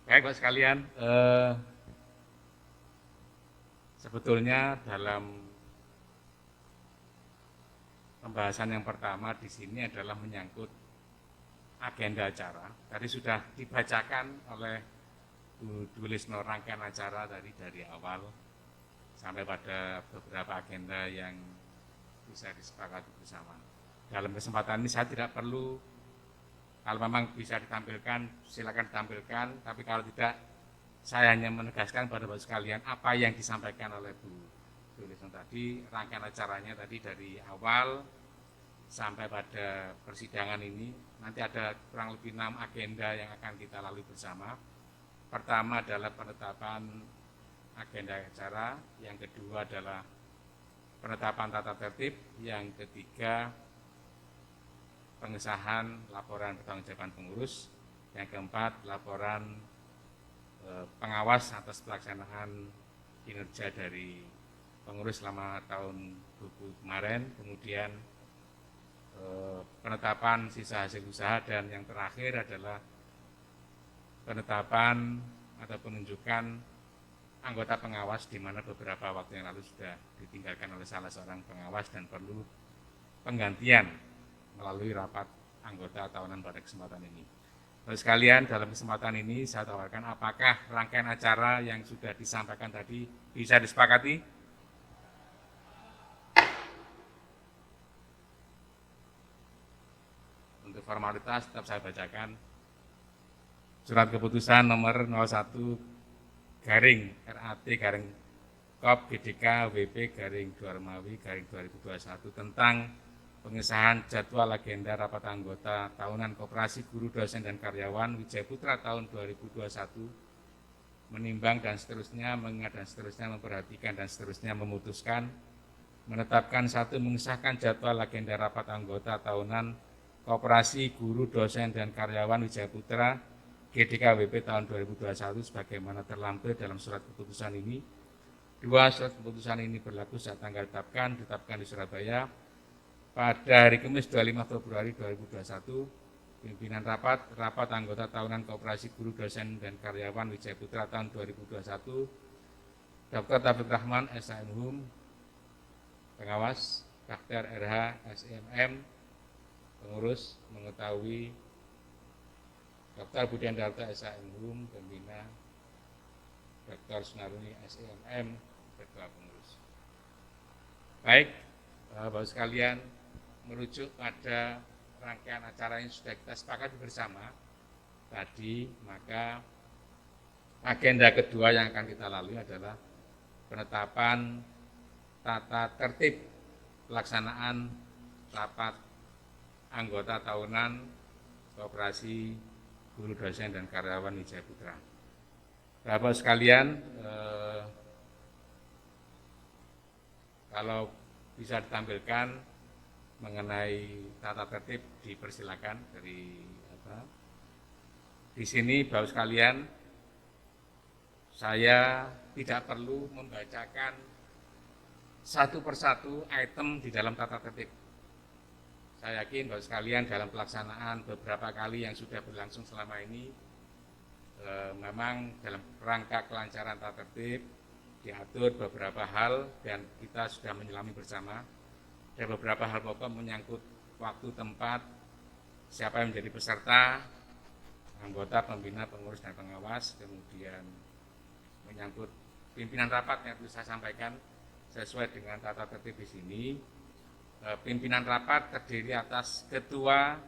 Baik Bapak sekalian, sebetulnya dalam Pembahasan yang pertama di sini adalah menyangkut agenda acara. Tadi sudah dibacakan oleh Bu Dulisno rangkaian acara dari awal sampai pada beberapa agenda yang bisa disepakati bersama. Dalam kesempatan ini saya tidak perlu, kalau memang bisa ditampilkan, silakan ditampilkan, tapi kalau tidak, saya hanya menegaskan pada Bapak sekalian apa yang disampaikan oleh Bu Dulisno tadi, rangkaian acaranya tadi dari awal sampai pada persidangan ini, nanti ada kurang lebih 6 agenda yang akan kita lalui bersama. Pertama adalah penetapan agenda acara, yang kedua adalah penetapan tata tertib, yang ketiga pengesahan laporan pertanggungjawaban pengurus, yang keempat laporan pengawas atas pelaksanaan kinerja dari pengurus selama tahun 2020 kemarin, kemudian penetapan sisa hasil usaha, dan yang terakhir adalah penetapan atau penunjukan anggota pengawas, di mana beberapa waktu yang lalu sudah ditinggalkan oleh salah seorang pengawas dan perlu penggantian melalui rapat anggota tahunan pada kesempatan ini. Bapak sekalian, dalam kesempatan ini saya tawarkan apakah rangkaian acara yang sudah disampaikan tadi bisa disepakati? Untuk formalitas tetap saya bacakan. Surat keputusan nomor 01 garing RAT garing KOP GDK WP garing 2 Romawi garing 2021 tentang pengesahan jadwal agenda rapat anggota tahunan Koperasi Guru Dosen dan Karyawan Wijaya Putra tahun 2021, menimbang dan seterusnya, mengingat dan seterusnya, memperhatikan dan seterusnya, memutuskan menetapkan satu, mengesahkan jadwal agenda rapat anggota tahunan Koperasi Guru Dosen dan Karyawan Wijaya Putra GDKWP tahun 2021 sebagaimana terlampir dalam surat keputusan ini. 2. Surat keputusan ini berlaku saat tanggal ditetapkan di Surabaya pada hari Kamis 25 Februari 2021. Pimpinan rapat anggota tahunan Koperasi Guru Dosen dan Karyawan Wijaya Putra tahun 2021, Dr. Taufik Rahman, SHM, pengawas, Dr. RH, SEMM, pengurus, mengetahui Dr. Budi Andarto, SHM, pembina, Dr. Sunaruni, SEMM, ketua pengurus. Baik, Bapak sekalian, merujuk pada rangkaian acara yang sudah kita sepakati bersama tadi, maka agenda kedua yang akan kita lalui adalah penetapan tata tertib pelaksanaan rapat anggota tahunan Koperasi Guru Dosen dan Karyawan Wijaya Putra. Bapak sekalian, kalau bisa ditampilkan mengenai tata tertib, dipersilakan dari di sini. Bapak sekalian, saya tidak perlu membacakan satu persatu item di dalam tata tertib. Saya yakin Bapak sekalian dalam pelaksanaan beberapa kali yang sudah berlangsung selama ini, memang dalam rangka kelancaran tata tertib diatur beberapa hal dan kita sudah menyelami bersama. Ada beberapa hal pokok menyangkut waktu, tempat, siapa yang menjadi peserta, anggota, pembina, pengurus, dan pengawas, kemudian menyangkut pimpinan rapat yang perlu saya sampaikan sesuai dengan tata tertib di sini. Pimpinan rapat terdiri atas ketua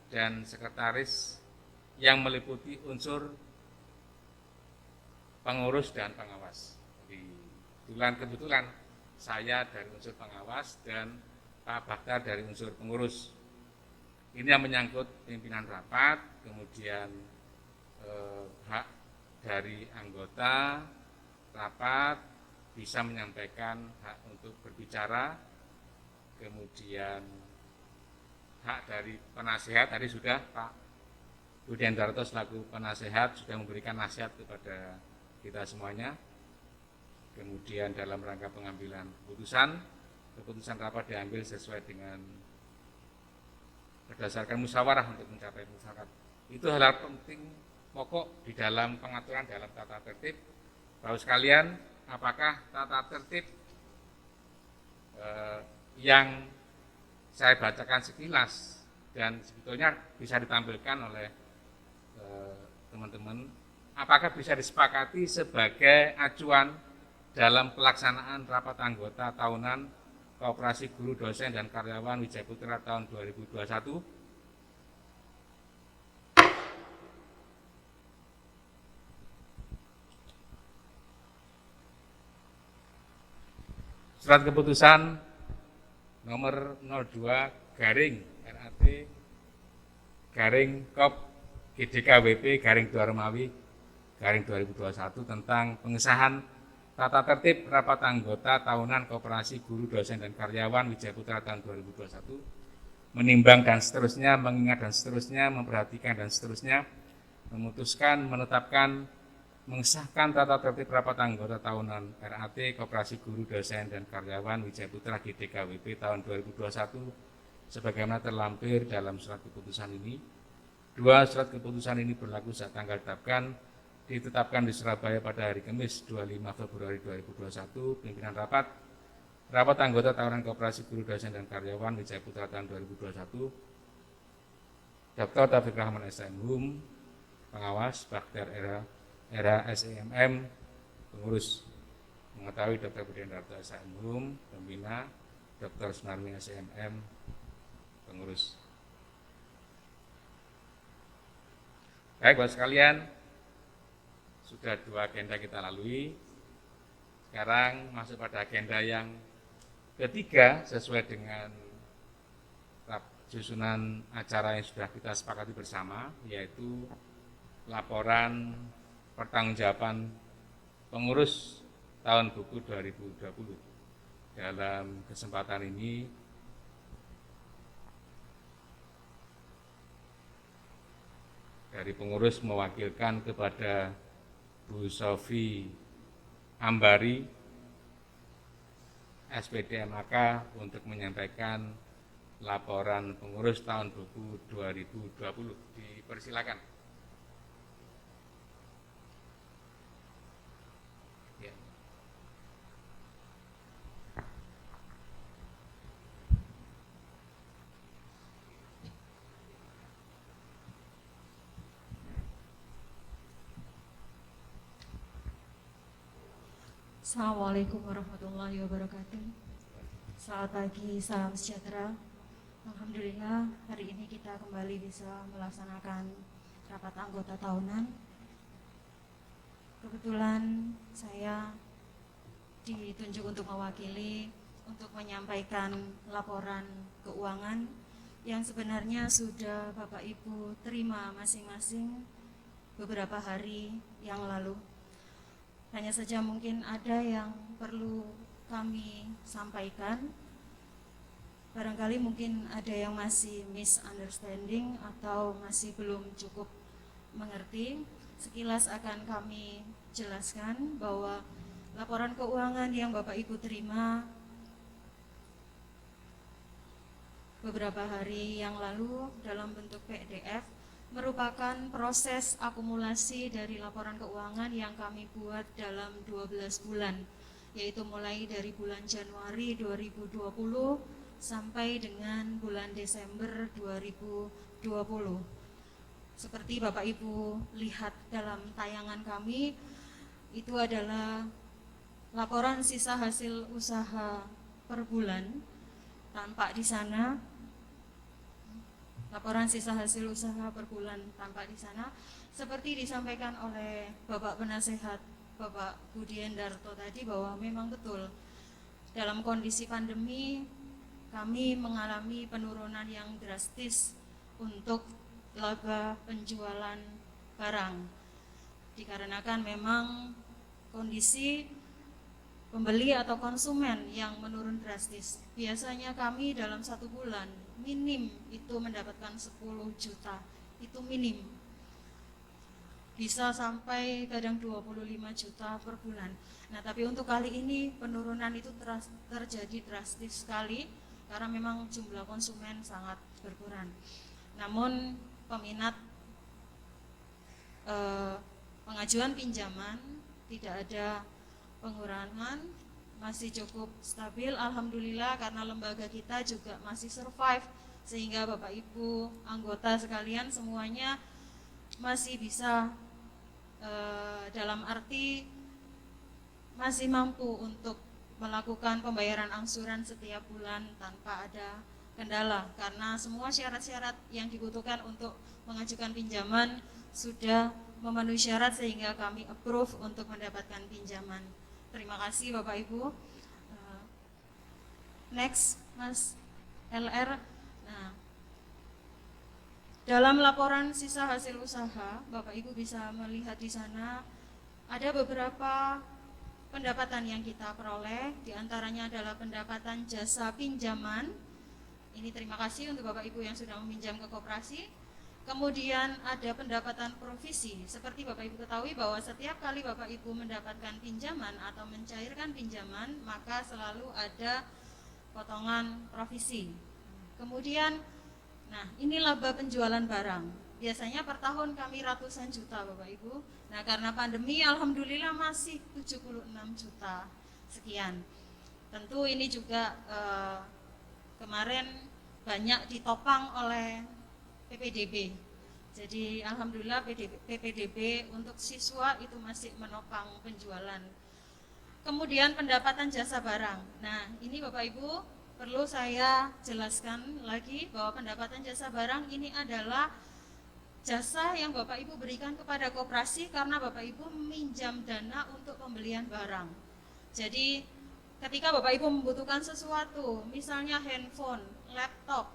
dan sekretaris yang meliputi unsur pengurus dan pengawas. Kebetulan saya dari unsur pengawas dan Pak Bakhtar dari unsur pengurus. Ini yang menyangkut pimpinan rapat, kemudian hak dari anggota rapat bisa menyampaikan hak untuk berbicara, kemudian hak dari penasehat, tadi sudah Pak Budi Andarto selaku penasehat sudah memberikan nasihat kepada kita semuanya. Kemudian dalam rangka pengambilan keputusan rapat diambil sesuai dengan berdasarkan musyawarah untuk mencapai mufakat. Itu hal penting pokok di dalam pengaturan dalam tata tertib. Bapak sekalian, apakah tata tertib yang saya bacakan sekilas dan sebetulnya bisa ditampilkan oleh teman-teman, apakah bisa disepakati sebagai acuan dalam pelaksanaan rapat anggota tahunan Koperasi Guru Dosen dan Karyawan Wijaya Putra tahun 2021? Surat keputusan nomor 02 garing RAT garing KOP GDKWP garing Dwarmawi garing 2021 tentang pengesahan tata tertib rapat anggota tahunan Koperasi Guru Dosen dan Karyawan Wijaya Putra tahun 2021, menimbang dan seterusnya, mengingat dan seterusnya, memperhatikan dan seterusnya, memutuskan, menetapkan, mengesahkan tata tertib rapat anggota tahunan RAT Koperasi Guru Dosen dan Karyawan Wijaya Putra GDKWP tahun 2021 sebagaimana terlampir dalam surat keputusan ini. Dua, surat keputusan ini berlaku saat tanggal ditetapkan di Surabaya pada hari Kamis 25 Februari 2021. Pimpinan rapat anggota tahunan Koperasi Guru Dosen dan Karyawan Wijaya Putra tahun 2021, Dr. Taufik Rahman SMHUM, pengawas Bakter Era SEMM, pengurus. Mengetahui Dr. Budiandarto SMHUM, pembina, Dr. Sunarmi SEMM, pengurus. Baik, Bapak sekalian, sudah 2 agenda kita lalui. Sekarang masuk pada agenda yang ketiga sesuai dengan susunan acara yang sudah kita sepakati bersama, yaitu laporan pertanggungjawaban pengurus tahun buku 2020. Dalam kesempatan ini dari pengurus mewakilkan kepada Bu Sofi Ambari, SPD MAK, untuk menyampaikan laporan pengurus tahun buku 2020. Dipersilakan. Ya. Assalamualaikum warahmatullahi wabarakatuh. Selamat pagi, salam sejahtera. Alhamdulillah hari ini kita kembali bisa melaksanakan rapat anggota tahunan. Kebetulan saya ditunjuk untuk mewakili untuk menyampaikan laporan keuangan yang sebenarnya sudah Bapak Ibu terima masing-masing beberapa hari yang lalu. Hanya saja mungkin ada yang perlu kami sampaikan. Barangkali mungkin ada yang masih misunderstanding atau masih belum cukup mengerti. Sekilas akan kami jelaskan bahwa laporan keuangan yang Bapak Ibu terima beberapa hari yang lalu dalam bentuk PDF merupakan proses akumulasi dari laporan keuangan yang kami buat dalam 12 bulan, yaitu mulai dari bulan Januari 2020 sampai dengan bulan Desember 2020. Seperti Bapak Ibu lihat dalam tayangan kami, itu adalah laporan sisa hasil usaha per bulan. Tampak di sana laporan sisa hasil usaha per bulan tampak di sana, seperti disampaikan oleh Bapak Penasehat Bapak Budiandarto tadi, bahwa memang betul dalam kondisi pandemi kami mengalami penurunan yang drastis untuk laba penjualan barang, dikarenakan memang kondisi pembeli atau konsumen yang menurun drastis. Biasanya kami dalam 1 bulan minim itu mendapatkan 10 juta, itu minim. Bisa sampai kadang 25 juta per bulan. Nah, tapi untuk kali ini penurunan itu terjadi drastis sekali karena memang jumlah konsumen sangat berkurang. Namun peminat pengajuan pinjaman tidak ada pengurangan, masih cukup stabil, alhamdulillah, karena lembaga kita juga masih survive, sehingga Bapak Ibu anggota sekalian semuanya masih bisa dalam arti masih mampu untuk melakukan pembayaran angsuran setiap bulan tanpa ada kendala, karena semua syarat-syarat yang dibutuhkan untuk mengajukan pinjaman sudah memenuhi syarat sehingga kami approve untuk mendapatkan pinjaman. Terima kasih Bapak Ibu. Next, Mas LR. Nah, dalam laporan sisa hasil usaha, Bapak Ibu bisa melihat di sana ada beberapa pendapatan yang kita peroleh, diantaranya adalah pendapatan jasa pinjaman. Ini terima kasih untuk Bapak Ibu yang sudah meminjam ke koperasi. Kemudian ada pendapatan provisi. Seperti Bapak Ibu ketahui bahwa setiap kali Bapak Ibu mendapatkan pinjaman atau mencairkan pinjaman, maka selalu ada potongan provisi. Kemudian, nah ini laba penjualan barang. Biasanya per tahun kami ratusan juta Bapak Ibu. Nah karena pandemi alhamdulillah masih 76 juta sekian. Tentu ini juga kemarin banyak ditopang oleh PPDB. Jadi alhamdulillah PPDB untuk siswa itu masih menopang penjualan. Kemudian pendapatan jasa barang. Nah ini Bapak Ibu perlu saya jelaskan lagi bahwa pendapatan jasa barang ini adalah jasa yang Bapak Ibu berikan kepada koperasi karena Bapak Ibu meminjam dana untuk pembelian barang. Jadi ketika Bapak Ibu membutuhkan sesuatu, misalnya handphone, laptop,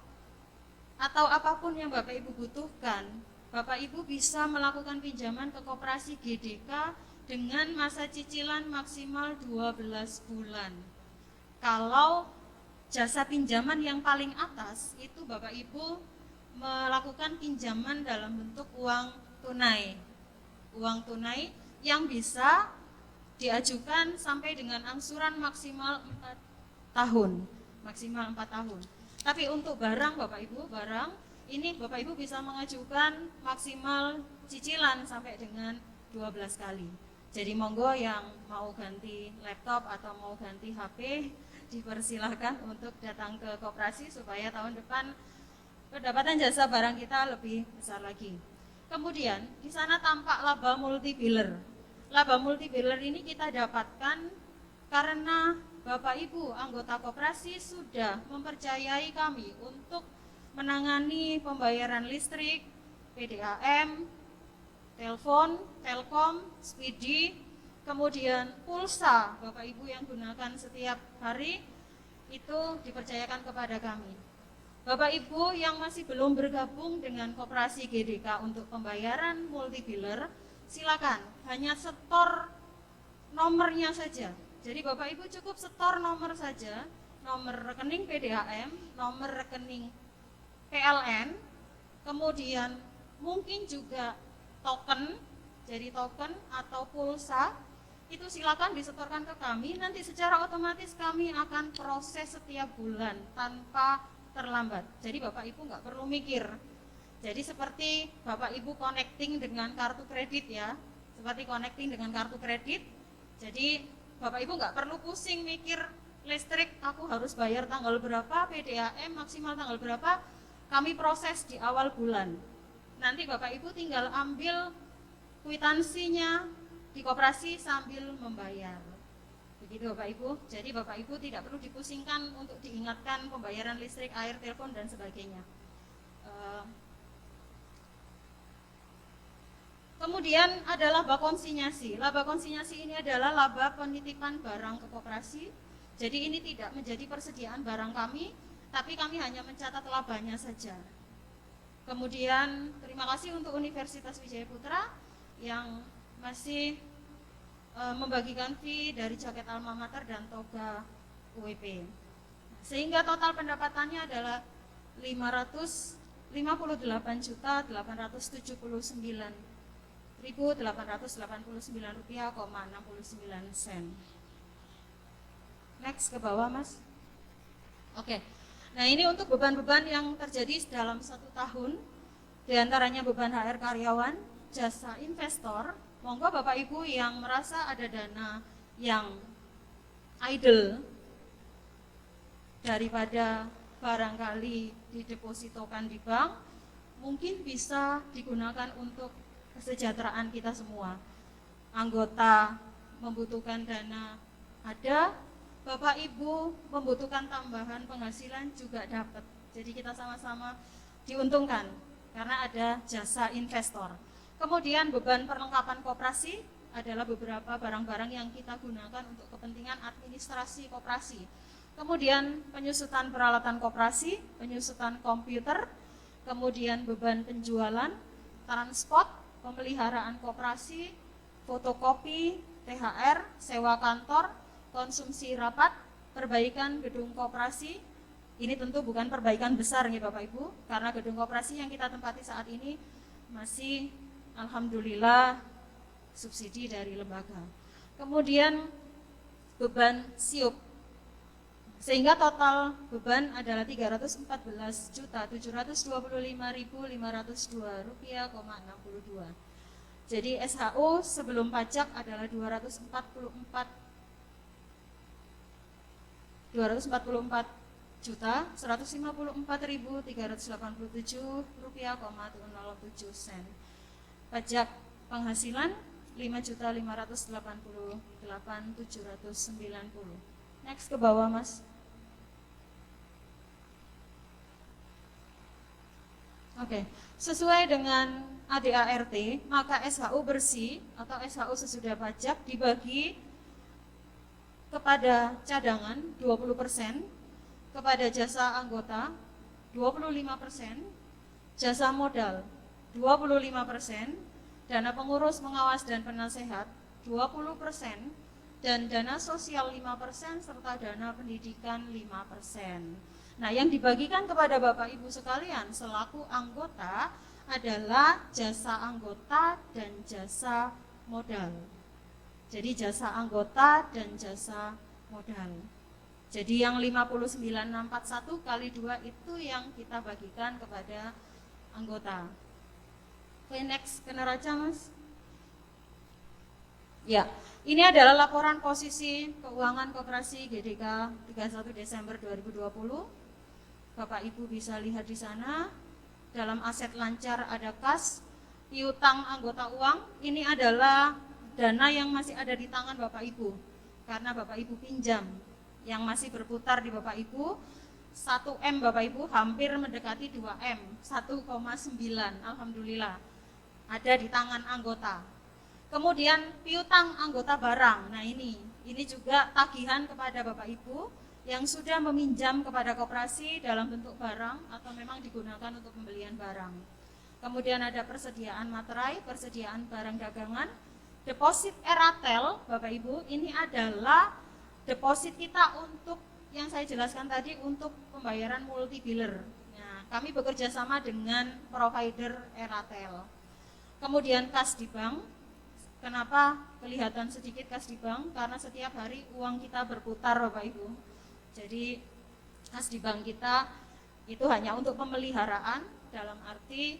atau apapun yang Bapak Ibu butuhkan, Bapak Ibu bisa melakukan pinjaman ke koperasi GDK dengan masa cicilan maksimal 12 bulan. Kalau jasa pinjaman yang paling atas itu Bapak Ibu melakukan pinjaman dalam bentuk uang tunai. Uang tunai yang bisa diajukan sampai dengan angsuran maksimal 4 tahun. Maksimal 4 tahun. Tapi untuk barang Bapak Ibu, barang ini Bapak Ibu bisa mengajukan maksimal cicilan sampai dengan 12 kali. Jadi monggo yang mau ganti laptop atau mau ganti HP dipersilahkan untuk datang ke koperasi supaya tahun depan pendapatan jasa barang kita lebih besar lagi. Kemudian di sana tampak laba multi biller. Laba multi biller ini kita dapatkan karena Bapak Ibu anggota koperasi sudah mempercayai kami untuk menangani pembayaran listrik, PDAM, telepon, telkom, speedy, kemudian pulsa Bapak Ibu yang gunakan setiap hari itu dipercayakan kepada kami. Bapak Ibu yang masih belum bergabung dengan koperasi GDK untuk pembayaran multi biller, silakan hanya setor nomornya saja. Jadi Bapak Ibu cukup setor nomor saja, nomor rekening PDAM, nomor rekening PLN, kemudian mungkin juga token, jadi token atau pulsa, itu silakan disetorkan ke kami, nanti secara otomatis kami akan proses setiap bulan tanpa terlambat. Jadi Bapak Ibu nggak perlu mikir. Jadi seperti Bapak Ibu connecting dengan kartu kredit ya, seperti connecting dengan kartu kredit, jadi Bapak Ibu nggak perlu pusing mikir listrik aku harus bayar tanggal berapa, PDAM maksimal tanggal berapa, kami proses di awal bulan. Nanti Bapak Ibu tinggal ambil kwitansinya di koperasi sambil membayar. Begitu Bapak Ibu. Jadi Bapak Ibu tidak perlu dipusingkan untuk diingatkan pembayaran listrik, air, telepon dan sebagainya. Kemudian ada laba konsinyasi. Laba konsinyasi ini adalah laba penitipan barang ke koperasi. Jadi ini tidak menjadi persediaan barang kami, tapi kami hanya mencatat labanya saja. Kemudian terima kasih untuk Universitas Wijaya Putra yang masih membagikan fee dari jaket alma mater dan toga UWP. Sehingga total pendapatannya adalah 558.879.889,69 rupiah. Next ke bawah Mas. Oke. Nah ini untuk beban-beban yang terjadi dalam 1 tahun, diantaranya beban HR karyawan, jasa investor. Monggo Bapak Ibu yang merasa ada dana yang idle daripada barangkali didepositokan di bank, mungkin bisa digunakan untuk kesejahteraan kita semua. Anggota membutuhkan dana ada, Bapak Ibu membutuhkan tambahan penghasilan juga dapat. Jadi kita sama-sama diuntungkan karena ada jasa investor. Kemudian beban perlengkapan koperasi adalah beberapa barang-barang yang kita gunakan untuk kepentingan administrasi koperasi. Kemudian penyusutan peralatan koperasi, penyusutan komputer, kemudian beban penjualan, transport, pemeliharaan koperasi, fotokopi, THR, sewa kantor, konsumsi rapat, perbaikan gedung koperasi. Ini tentu bukan perbaikan besar nih Bapak Ibu, karena gedung koperasi yang kita tempati saat ini masih alhamdulillah subsidi dari lembaga. Kemudian beban siup, sehingga total beban adalah Rp314.725.502,62. Jadi SHU sebelum pajak adalah Rp244.154.387,07. Pajak penghasilan Rp5.588.790. Next ke bawah Mas. Oke, sesuai dengan ADART, maka SHU bersih atau SHU sesudah pajak dibagi kepada cadangan 20%, kepada jasa anggota 25%, jasa modal 25%, dana pengurus, pengawas dan penasehat 20%, dan dana sosial 5%, serta dana pendidikan 5%. Nah, yang dibagikan kepada Bapak Ibu sekalian selaku anggota adalah jasa anggota dan jasa modal. Jadi jasa anggota dan jasa modal. Jadi yang 59.641 kali 2 itu yang kita bagikan kepada anggota. Oke, next ke neraca Mas. Ya, ini adalah laporan posisi keuangan koperasi GDK 31 Desember 2020. Bapak Ibu bisa lihat di sana, dalam aset lancar ada kas, piutang anggota uang, ini adalah dana yang masih ada di tangan Bapak Ibu, karena Bapak Ibu pinjam, yang masih berputar di Bapak Ibu, 1M Bapak Ibu hampir mendekati 2M, 1,9, alhamdulillah, ada di tangan anggota. Kemudian piutang anggota barang, nah ini juga tagihan kepada Bapak Ibu yang sudah meminjam kepada koperasi dalam bentuk barang atau memang digunakan untuk pembelian barang. Kemudian ada persediaan materai, persediaan barang dagangan, deposit Eratel, Bapak Ibu, ini adalah deposit kita untuk yang saya jelaskan tadi untuk pembayaran multi biller. Nah, kami bekerja sama dengan provider Eratel. Kemudian kas di bank. Kenapa kelihatan sedikit kas di bank? Karena setiap hari uang kita berputar Bapak Ibu. Jadi kas di bank kita itu hanya untuk pemeliharaan, dalam arti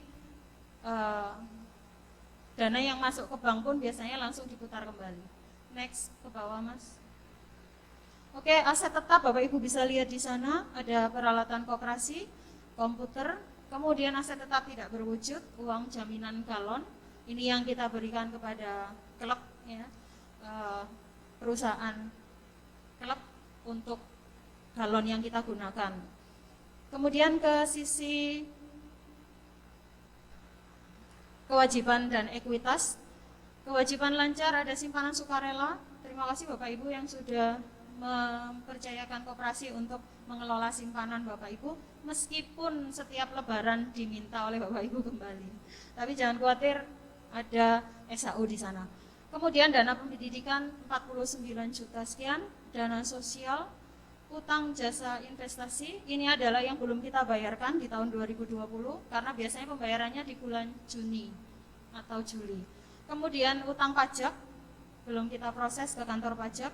dana yang masuk ke bank pun biasanya langsung diputar kembali. Next ke bawah Mas. Oke, aset tetap Bapak Ibu bisa lihat di sana ada peralatan koperasi, komputer, kemudian aset tetap tidak berwujud, uang jaminan galon. Ini yang kita berikan kepada klub ya, perusahaan klub untuk galon yang kita gunakan. Kemudian ke sisi kewajiban dan ekuitas. Kewajiban lancar ada simpanan sukarela. Terima kasih Bapak Ibu yang sudah mempercayakan koperasi untuk mengelola simpanan Bapak Ibu, meskipun setiap lebaran diminta oleh Bapak Ibu kembali. Tapi jangan khawatir, ada SHU di sana. Kemudian dana pendidikan 49 juta sekian, dana sosial, utang jasa investasi, ini adalah yang belum kita bayarkan di tahun 2020 karena biasanya pembayarannya di bulan Juni atau Juli. Kemudian utang pajak belum kita proses ke kantor pajak.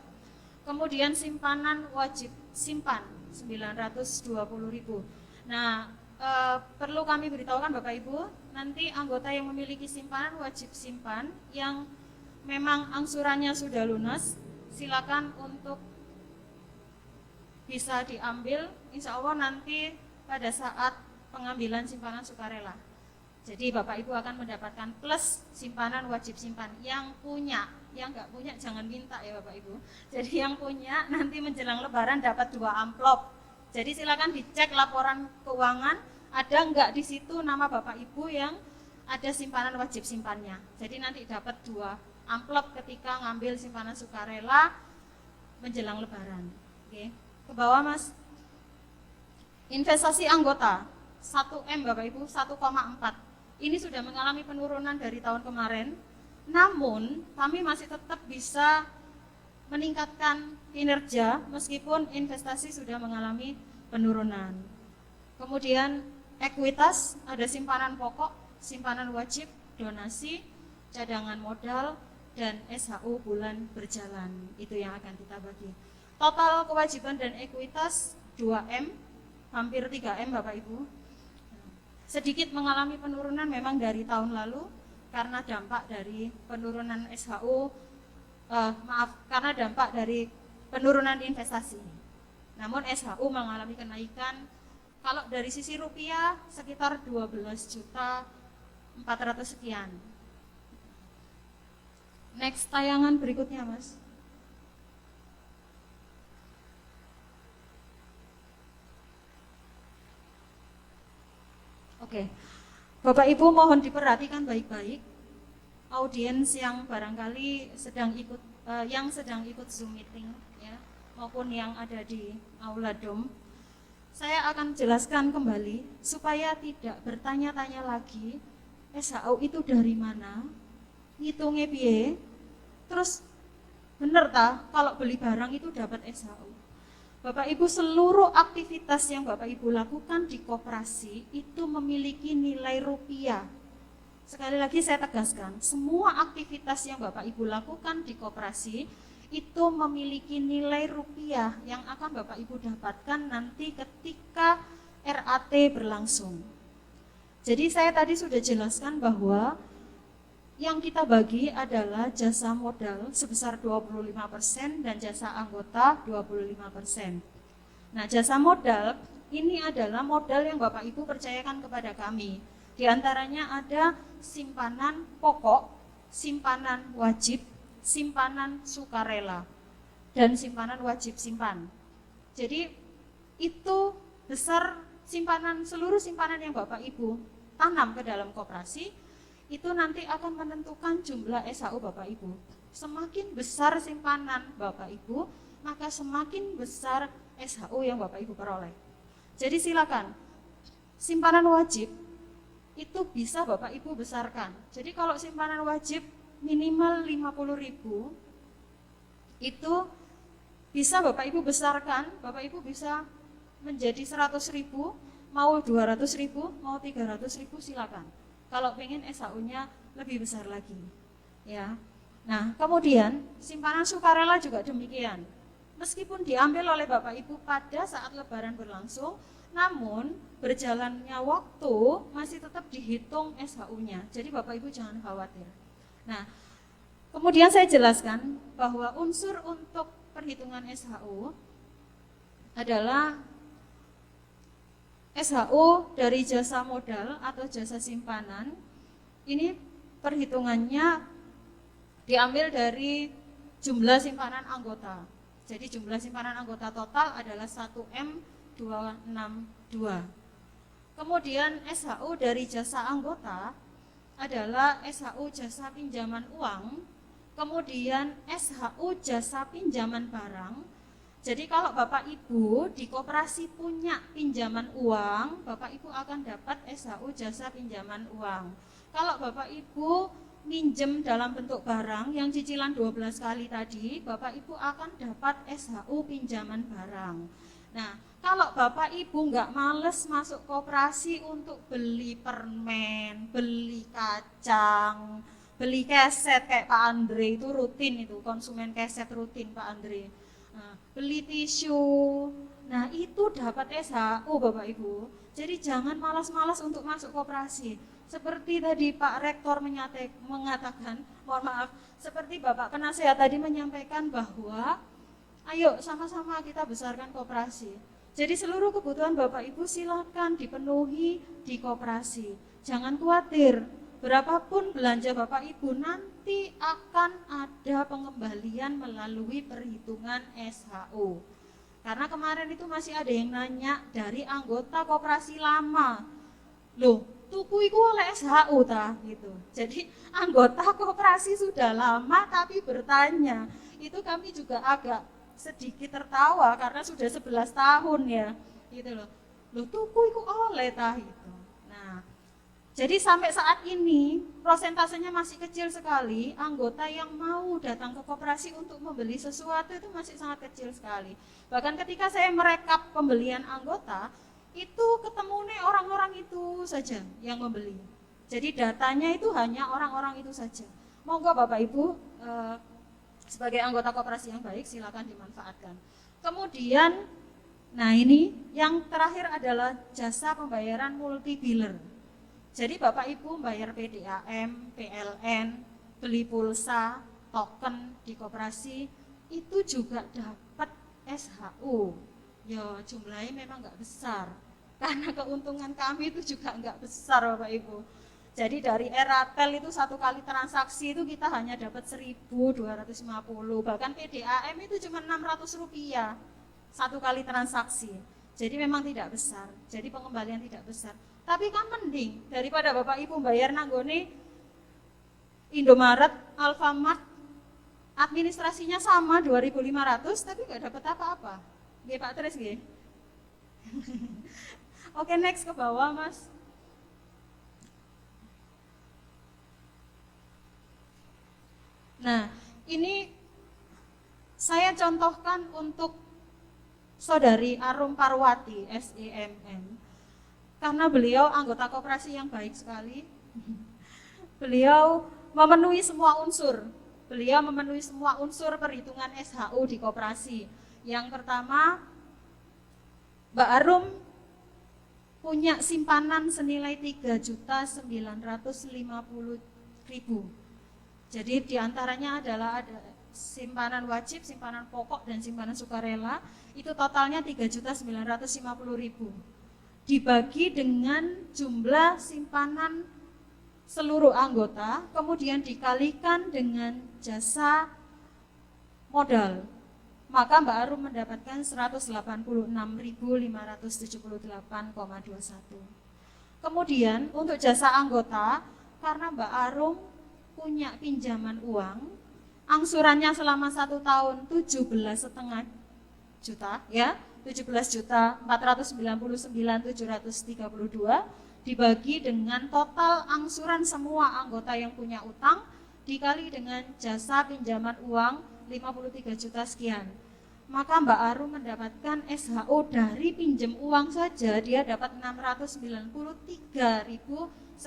Kemudian simpanan wajib simpan 920.000. Nah, perlu kami beritahukan Bapak Ibu, nanti anggota yang memiliki simpanan wajib simpan yang memang angsurannya sudah lunas, silakan untuk bisa diambil insya Allah nanti pada saat pengambilan simpanan sukarela. Jadi Bapak Ibu akan mendapatkan plus simpanan wajib simpan. Yang punya, yang nggak punya jangan minta ya Bapak Ibu. Jadi yang punya nanti menjelang lebaran dapat 2 amplop. Jadi silakan dicek laporan keuangan, ada nggak di situ nama Bapak Ibu yang ada simpanan wajib simpannya. Jadi nanti dapat 2 amplop ketika ngambil simpanan sukarela menjelang lebaran. Oke, ke bawah Mas. Investasi anggota 1M Bapak Ibu 1,4. Ini sudah mengalami penurunan dari tahun kemarin, namun kami masih tetap bisa meningkatkan kinerja meskipun investasi sudah mengalami penurunan. Kemudian ekuitas ada simpanan pokok, simpanan wajib, donasi, cadangan modal, dan SHU bulan berjalan. Itu yang akan kita bagi. Total kewajiban dan ekuitas 2M, hampir 3M Bapak Ibu. Sedikit mengalami penurunan memang dari tahun lalu karena dampak dari penurunan SHU, karena dampak dari penurunan investasi. Namun SHU mengalami kenaikan, kalau dari sisi rupiah sekitar 12.400.000 sekian. Next tayangan berikutnya Mas. Oke, Bapak Ibu mohon diperhatikan baik-baik. Audiens yang barangkali sedang ikut Zoom meeting, ya, maupun yang ada di Aula Dom, saya akan jelaskan kembali supaya tidak bertanya-tanya lagi. SHU itu dari mana? Ngitungnya piye? Terus bener ta kalau beli barang itu dapat SHU? Bapak Ibu, seluruh aktivitas yang Bapak Ibu lakukan di koperasi itu memiliki nilai rupiah. Sekali lagi saya tegaskan, semua aktivitas yang Bapak Ibu lakukan di koperasi itu memiliki nilai rupiah yang akan Bapak Ibu dapatkan nanti ketika RAT berlangsung. Jadi saya tadi sudah jelaskan bahwa yang kita bagi adalah jasa modal sebesar 25% dan jasa anggota 25%. Nah, jasa modal ini adalah modal yang Bapak Ibu percayakan kepada kami. Di antaranya ada simpanan pokok, simpanan wajib, simpanan sukarela, dan simpanan wajib simpan. Jadi itu besar simpanan, seluruh simpanan yang Bapak Ibu tanam ke dalam koperasi itu nanti akan menentukan jumlah SHU Bapak Ibu. Semakin besar simpanan Bapak Ibu, maka semakin besar SHU yang Bapak Ibu peroleh. Jadi silakan, simpanan wajib itu bisa Bapak Ibu besarkan. Jadi kalau simpanan wajib minimal 50.000, itu bisa Bapak Ibu besarkan, Bapak Ibu bisa menjadi 100.000, mau 200.000, mau 300.000 silakan. Kalau pengen SHU-nya lebih besar lagi, ya. Nah, kemudian simpanan sukarela juga demikian. Meskipun diambil oleh Bapak Ibu pada saat lebaran berlangsung, namun berjalannya waktu masih tetap dihitung SHU-nya. Jadi Bapak Ibu jangan khawatir. Nah, kemudian saya jelaskan bahwa unsur untuk perhitungan SHU adalah SHU dari jasa modal atau jasa simpanan. Ini perhitungannya diambil dari jumlah simpanan anggota. Jadi jumlah simpanan anggota total adalah 1M262. Kemudian SHU dari jasa anggota adalah SHU jasa pinjaman uang, kemudian SHU jasa pinjaman barang. Jadi kalau Bapak Ibu di koperasi punya pinjaman uang, Bapak Ibu akan dapat SHU jasa pinjaman uang. Kalau Bapak Ibu minjem dalam bentuk barang yang cicilan 12 kali tadi, Bapak Ibu akan dapat SHU pinjaman barang. Nah, kalau Bapak Ibu nggak males masuk koperasi untuk beli permen, beli kacang, beli keset kayak Pak Andre itu rutin, itu konsumen keset rutin Pak Andre. Nah, beli tisu, nah itu dapat SHU Bapak Ibu. Jadi jangan malas-malas untuk masuk koperasi. Seperti tadi Pak Rektor mengatakan, mohon maaf, seperti Bapak Penasehat tadi menyampaikan bahwa Ayo sama-sama kita besarkan koperasi. Jadi seluruh kebutuhan Bapak Ibu silakan dipenuhi di koperasi. Jangan khawatir, berapapun belanja Bapak Ibu nanti akan ada pengembalian melalui perhitungan SHU. Karena kemarin itu masih ada yang nanya dari anggota koperasi lama. Loh, tuku itu oleh SHU tah gitu. Jadi anggota koperasi sudah lama tapi bertanya. Itu kami juga agak sedikit tertawa karena sudah 11 tahun ya. Gitu loh. Loh, tuku itu oleh tah gitu. Nah, jadi sampai saat ini prosentasenya masih kecil sekali, anggota yang mau datang ke koperasi untuk membeli sesuatu itu masih sangat kecil sekali. Bahkan ketika saya merekap pembelian anggota, itu ketemu nih orang-orang itu saja yang membeli. Jadi datanya itu hanya orang-orang itu saja. Monggo Bapak Ibu sebagai anggota koperasi yang baik silakan dimanfaatkan. Kemudian, nah ini yang terakhir adalah jasa pembayaran multi biller. Jadi Bapak Ibu bayar PDAM, PLN, beli pulsa, token di koperasi itu juga dapat SHU. Ya jumlahnya memang nggak besar karena keuntungan kami itu juga nggak besar Bapak Ibu. Jadi dari Airtel itu satu kali transaksi itu kita hanya dapat 1.250, bahkan PDAM itu cuma Rp600 satu kali transaksi. Jadi memang tidak besar, jadi pengembalian tidak besar. Tapi kan mending daripada Bapak Ibu bayar nanggone Indomaret, Alfamart, administrasinya sama 2.500 tapi nggak dapat apa-apa. Nggih Pak Tris nggih. Oke, next ke bawah Mas. Nah, ini saya contohkan untuk Saudari Arum Parwati, SEMN. Karena beliau anggota koperasi yang baik sekali. Beliau memenuhi semua unsur. Beliau memenuhi semua unsur perhitungan SHU di koperasi. Yang pertama, Mbak Arum punya simpanan senilai 3.950.000. Jadi diantaranya adalah ada simpanan wajib, simpanan pokok, dan simpanan sukarela. Itu totalnya 3.950.000. Dibagi dengan jumlah simpanan seluruh anggota, kemudian dikalikan dengan jasa modal. Maka Mbak Arum mendapatkan 186.578,21. Kemudian untuk jasa anggota, karena Mbak Arum punya pinjaman uang, angsurannya selama 1 tahun 17,5 juta ya. 17.499.732 dibagi dengan total angsuran semua anggota yang punya utang dikali dengan jasa pinjaman uang 53 juta sekian. Maka Mbak Arum mendapatkan SHU dari pinjam uang saja dia dapat 693.121.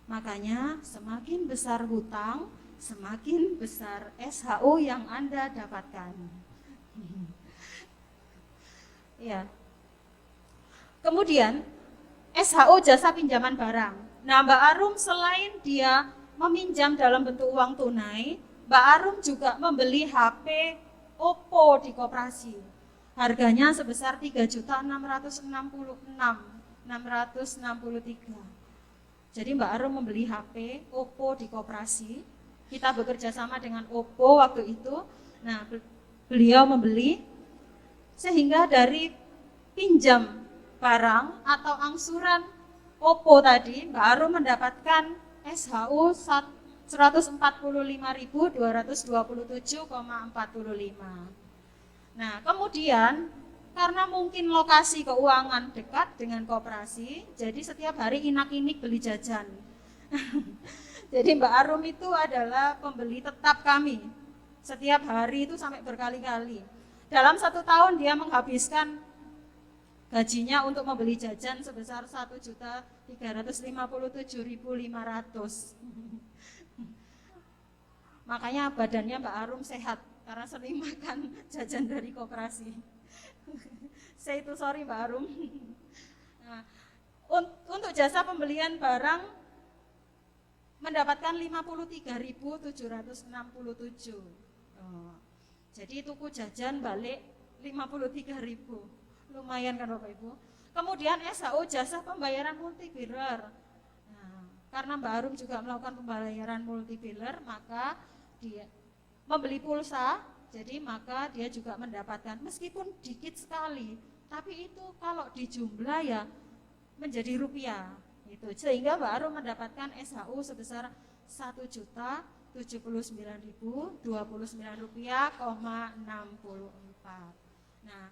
Makanya semakin besar hutang, semakin besar SHU yang Anda dapatkan. Ya. Kemudian SHU jasa pinjaman barang. Nah, Mbak Arum selain dia meminjam dalam bentuk uang tunai, Mbak Arum juga membeli HP Oppo di koperasi. Harganya sebesar 3.666.663. Jadi Mbak Arum membeli HP Oppo di koperasi. Kita bekerja sama dengan Oppo waktu itu. Nah, beliau membeli sehingga dari pinjam barang atau angsuran Oppo tadi, Mbak Arum mendapatkan SHU 144.227,45. Nah, kemudian karena mungkin lokasi keuangan dekat dengan koperasi, jadi setiap hari inak-inik beli jajan. Jadi Mbak Arum itu adalah pembeli tetap kami. Setiap hari itu sampai berkali-kali. Dalam 1 tahun dia menghabiskan gajinya untuk membeli jajan sebesar 1.357.500. Makanya badannya Mbak Arum sehat karena sering makan jajan dari koperasi. Saya itu sorry Mbak Arum. Nah, untuk jasa pembelian barang mendapatkan 53.767. Jadi tuku jajan balik 53.000. Lumayan kan Bapak Ibu. Kemudian SHU jasa pembayaran multibiller. Nah, karena Mbak Arum juga melakukan pembayaran multibiller, maka dia membeli pulsa, jadi maka dia juga mendapatkan meskipun dikit sekali, tapi itu kalau dijumlah ya menjadi rupiah itu, sehingga Mbak Arum mendapatkan SHU sebesar 1.079.029 rupiah,64. Nah,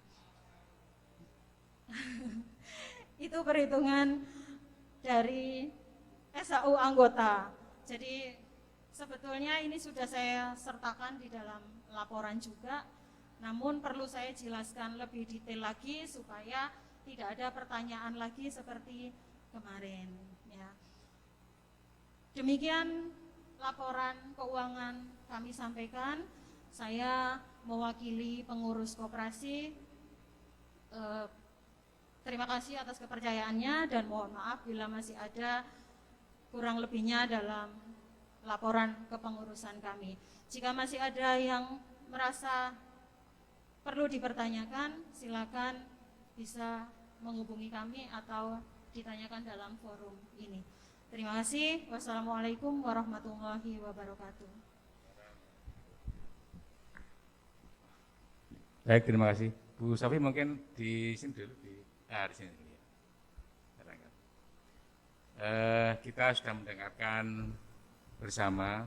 itu perhitungan dari SHU anggota. Jadi sebetulnya ini sudah saya sertakan di dalam laporan juga, namun perlu saya jelaskan lebih detail lagi supaya tidak ada pertanyaan lagi seperti kemarin ya. Demikian laporan keuangan kami sampaikan. Saya mewakili pengurus koperasi, terima kasih atas kepercayaannya dan mohon maaf bila masih ada kurang lebihnya dalam laporan kepengurusan kami. Jika masih ada yang merasa perlu dipertanyakan, silakan bisa menghubungi kami atau ditanyakan dalam forum ini. Terima kasih. Wassalamualaikum warahmatullahi wabarakatuh. Baik, terima kasih. Bu Sofi mungkin di sini dulu, di sini dulu ya. Kita sudah mendengarkan bersama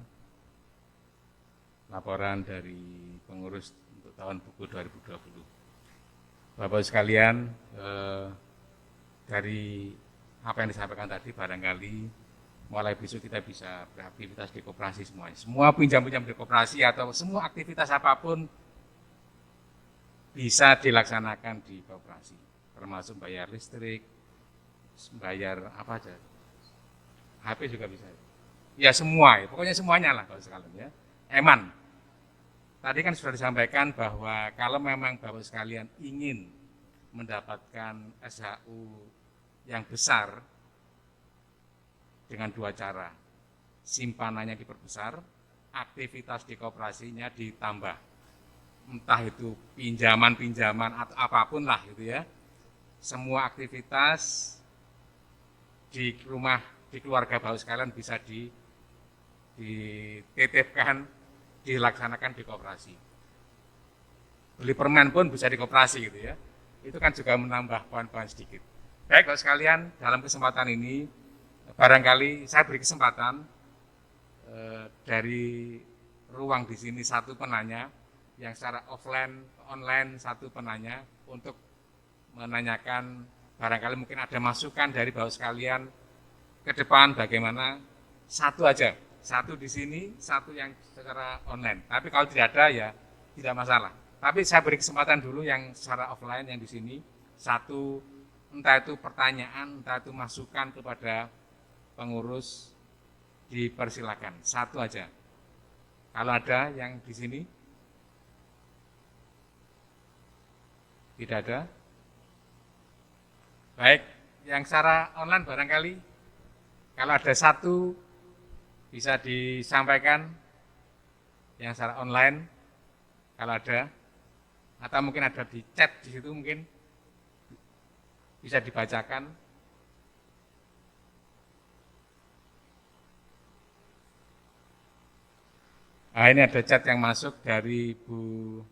laporan dari pengurus untuk tahun buku 2020. Bapak sekalian, dari apa yang disampaikan tadi barangkali mulai besok kita bisa beraktivitas di koperasi semuanya. Semua pinjam-pinjam di koperasi atau semua aktivitas apapun bisa dilaksanakan di koperasi, termasuk bayar listrik, bayar apa aja, HP juga bisa. Ya semua, ya. Pokoknya semuanya lah Bapak sekalian ya. Eman, tadi kan sudah disampaikan bahwa kalau memang Bapak sekalian ingin mendapatkan SHU yang besar dengan dua cara, simpanannya diperbesar, aktivitas di koperasinya ditambah, entah itu pinjaman-pinjaman atau apapun lah gitu ya. Semua aktivitas di rumah, di keluarga Bapak sekalian bisa dititipkan, dilaksanakan di koperasi. Beli permen pun bisa di koperasi gitu ya. Itu kan juga menambah poin-poin sedikit. Baik Bapak sekalian, dalam kesempatan ini barangkali saya beri kesempatan dari ruang di sini satu penanya, yang secara offline, online satu penanya untuk menanyakan barangkali mungkin ada masukan dari Bapak sekalian ke depan bagaimana, satu aja, satu di sini, satu yang secara online. Tapi kalau tidak ada ya tidak masalah. Tapi saya beri kesempatan dulu yang secara offline yang di sini, satu, entah itu pertanyaan, entah itu masukan kepada pengurus, dipersilakan. Satu aja. Kalau ada yang di sini, tidak ada. Baik, yang secara online barangkali, kalau ada satu, bisa disampaikan yang secara online, kalau ada, atau mungkin ada di chat di situ mungkin bisa dibacakan. Nah, ini ada chat yang masuk dari Bu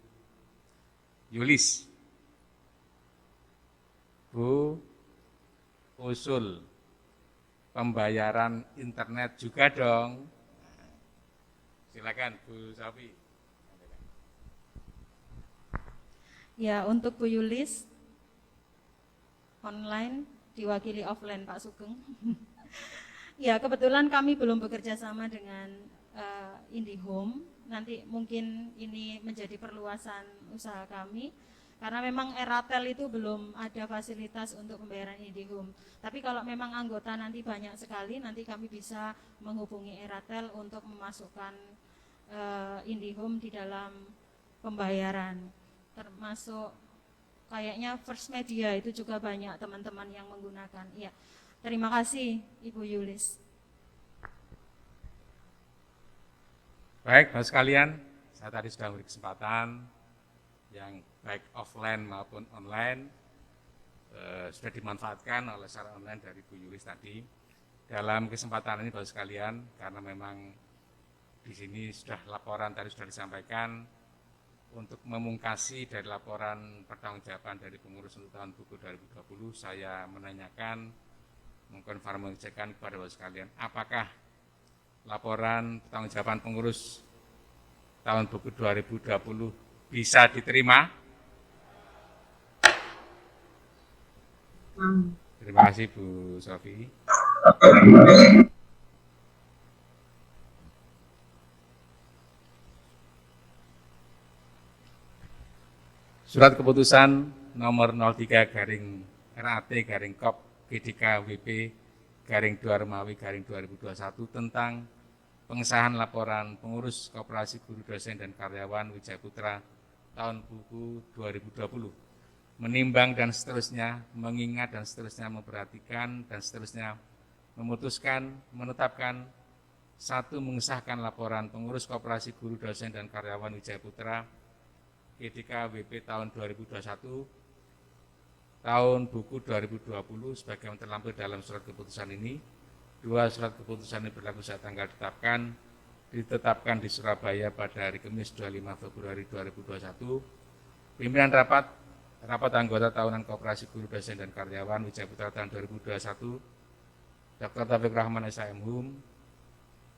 Yulis. Bu, usul pembayaran internet juga dong. Silakan Bu Sofi. Ya, untuk Bu Yulis, online diwakili offline Pak Sugeng. Ya, kebetulan kami belum bekerja sama dengan IndiHome. Nanti mungkin ini menjadi perluasan usaha kami, karena memang Airtel itu belum ada fasilitas untuk pembayaran IndiHome. Tapi kalau memang anggota nanti banyak sekali, nanti kami bisa menghubungi Airtel untuk memasukkan IndiHome di dalam pembayaran. Termasuk kayaknya First Media itu juga banyak teman-teman yang menggunakan. Iya. Terima kasih Ibu Yulis. Baik, Bapak sekalian, saya tadi sudah memberi kesempatan yang baik offline maupun online sudah dimanfaatkan oleh secara online dari Bu Yulis tadi. Dalam kesempatan ini Bapak sekalian, karena memang di sini sudah laporan tadi sudah disampaikan, untuk memungkasi dari laporan pertanggungjawaban dari pengurus untuk tahun buku 2020, saya menanyakan, mengkonfirmasikan kepada Bapak sekalian, apakah laporan pertanggungjawaban pengurus tahun buku 2020 bisa diterima? Terima kasih Bu Sofi. Surat keputusan nomor 03 garing RAT garing KOP GDK WP garing 2 Romawi garing 2021 tentang pengesahan laporan pengurus Koperasi Guru Dosen dan Karyawan Wijaya Putra tahun buku 2020. Menimbang dan seterusnya, mengingat dan seterusnya, memperhatikan dan seterusnya, memutuskan, menetapkan, 1. Mengesahkan laporan pengurus Koperasi Guru Dosen dan Karyawan Wijaya Putra GDK WP tahun 2021 tahun buku 2020 sebagaimana terlampir dalam surat keputusan ini. 2. Surat keputusan ini berlaku saat tanggal ditetapkan di Surabaya pada hari Kamis 25 Februari 2021. Pimpinan rapat anggota tahunan Koperasi Guru Dosen dan Karyawan Wijaya Putra tahun 2021, Dr. Taufik Rahman SHM,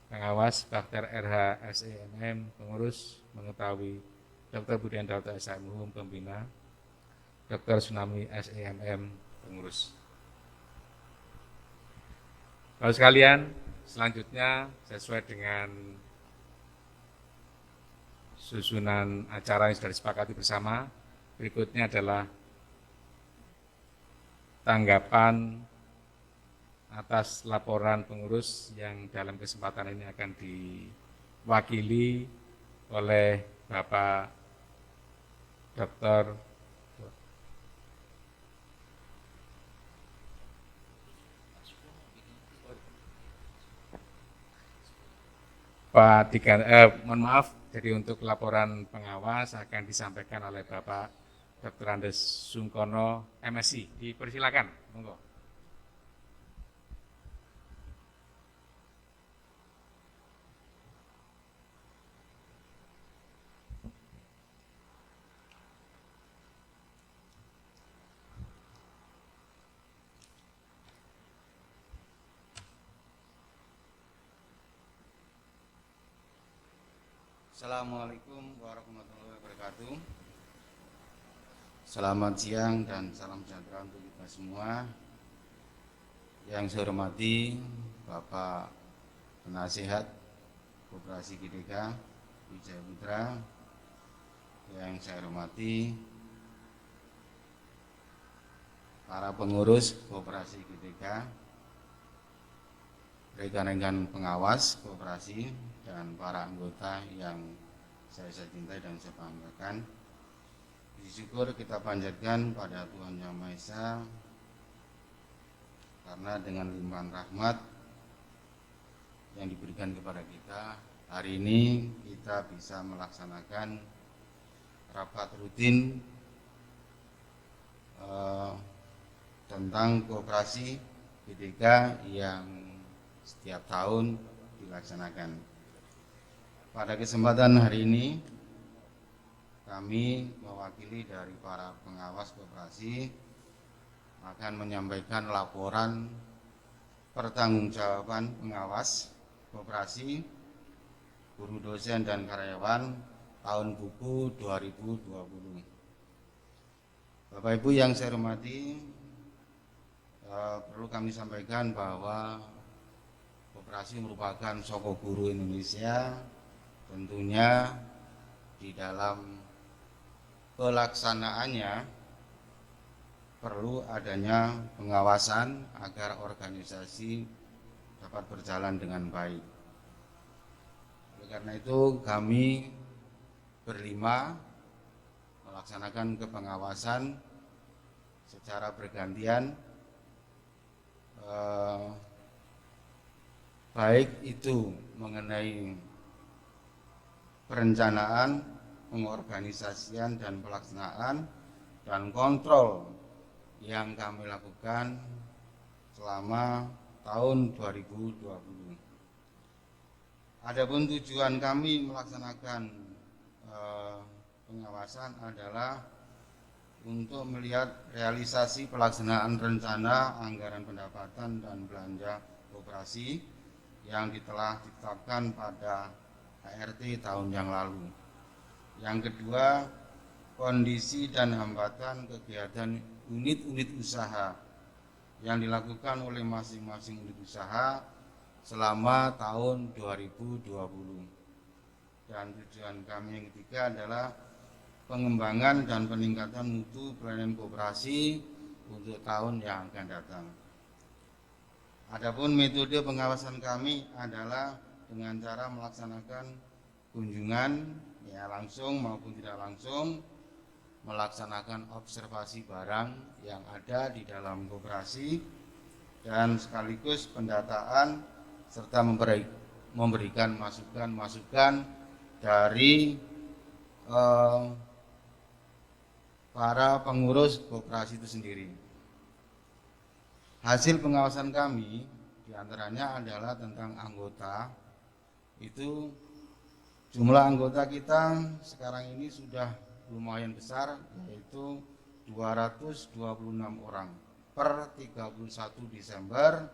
pengawas Bakter RH SEMM, pengurus mengetahui Dr. Budian Dauto SHM, pembina, Dr. Tsunami SEMM, pengurus. Bapak sekalian, selanjutnya sesuai dengan susunan acara yang sudah disepakati bersama, berikutnya adalah tanggapan atas laporan pengurus yang dalam kesempatan ini akan diwakili oleh Bapak Dr. mohon maaf, jadi untuk laporan pengawas akan disampaikan oleh Bapak Dr. Andes Sungkono, MSI. Dipersilakan, monggo. Assalamualaikum warahmatullahi wabarakatuh. Selamat siang dan salam sejahtera untuk kita semua. Yang saya hormati Bapak Penasihat Koperasi GDK Wijaya Putra. Yang saya hormati para pengurus Koperasi GDK, rekan-rekan pengawas koperasi, dan para anggota yang saya cintai dan saya banggakan. Puji syukur kita panjatkan pada Tuhan Yang Maha Esa, karena dengan limpahan rahmat yang diberikan kepada kita, hari ini kita bisa melaksanakan rapat rutin tentang koperasi GDK yang setiap tahun dilaksanakan. Pada kesempatan hari ini, kami mewakili dari para pengawas koperasi akan menyampaikan laporan pertanggungjawaban pengawas koperasi, guru dosen dan karyawan tahun buku 2020. Bapak Ibu yang saya hormati, perlu kami sampaikan bahwa koperasi merupakan soko guru Indonesia. Tentunya di dalam pelaksanaannya perlu adanya pengawasan agar organisasi dapat berjalan dengan baik. Oleh karena itu kami berlima melaksanakan kepengawasan secara bergantian, baik itu mengenai perencanaan, pengorganisasian dan pelaksanaan dan kontrol yang kami lakukan selama tahun 2020. Adapun tujuan kami melaksanakan pengawasan adalah untuk melihat realisasi pelaksanaan rencana anggaran pendapatan dan belanja koperasi yang telah ditetapkan pada HRT tahun yang lalu. Yang kedua, kondisi dan hambatan kegiatan unit-unit usaha yang dilakukan oleh masing-masing unit usaha selama tahun 2020. Dan tujuan kami yang ketiga adalah pengembangan dan peningkatan mutu pelayanan koperasi untuk tahun yang akan datang. Adapun metode pengawasan kami adalah dengan cara melaksanakan kunjungan ya langsung maupun tidak langsung, melaksanakan observasi barang yang ada di dalam koperasi dan sekaligus pendataan serta memberikan masukan-masukan dari para pengurus koperasi itu sendiri. Hasil pengawasan kami diantaranya adalah tentang anggota. Itu jumlah anggota kita sekarang ini sudah lumayan besar, yaitu 226 orang per 31 Desember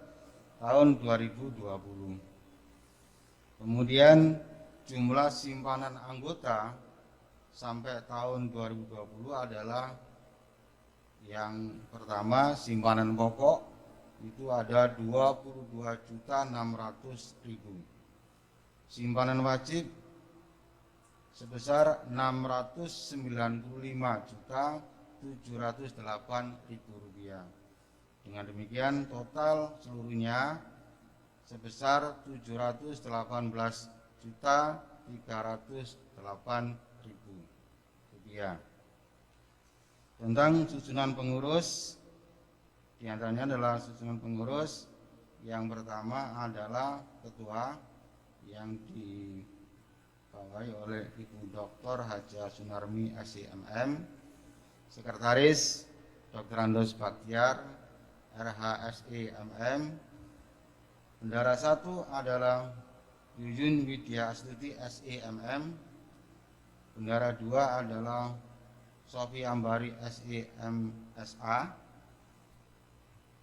tahun 2020. Kemudian jumlah simpanan anggota sampai tahun 2020 adalah yang pertama simpanan pokok itu ada 22.600.000. Simpanan wajib sebesar 695.708.000 rupiah. Dengan demikian total seluruhnya sebesar 718.308.000 rupiah. Tentang susunan pengurus, diantaranya adalah susunan pengurus yang pertama adalah ketua yang dibawahi oleh Ibu Dr. Haja Sunarmi SIMM, Sekretaris Dr. Andos Baktiar RHSE MM, Bendara 1 adalah Yuyun Widya Astuti SEMM, Bendara 2 adalah Sofi Ambari SEMSA.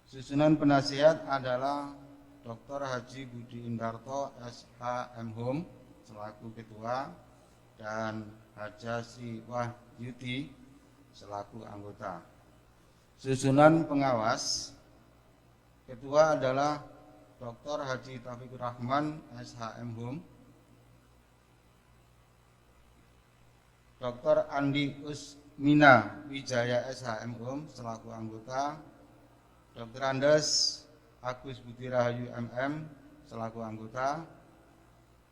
Susunan penasihat adalah Dr. Haji Budi Indarto SHM Home selaku ketua dan Haja Sri Wahyudi selaku anggota. Susunan pengawas, ketua adalah Dr. Haji Taufikur Rahman SHM Home, Dr. Andi Usmina Wijaya SHM Home selaku anggota, Dr. Andes Agus Budi Rahayu MM selaku anggota,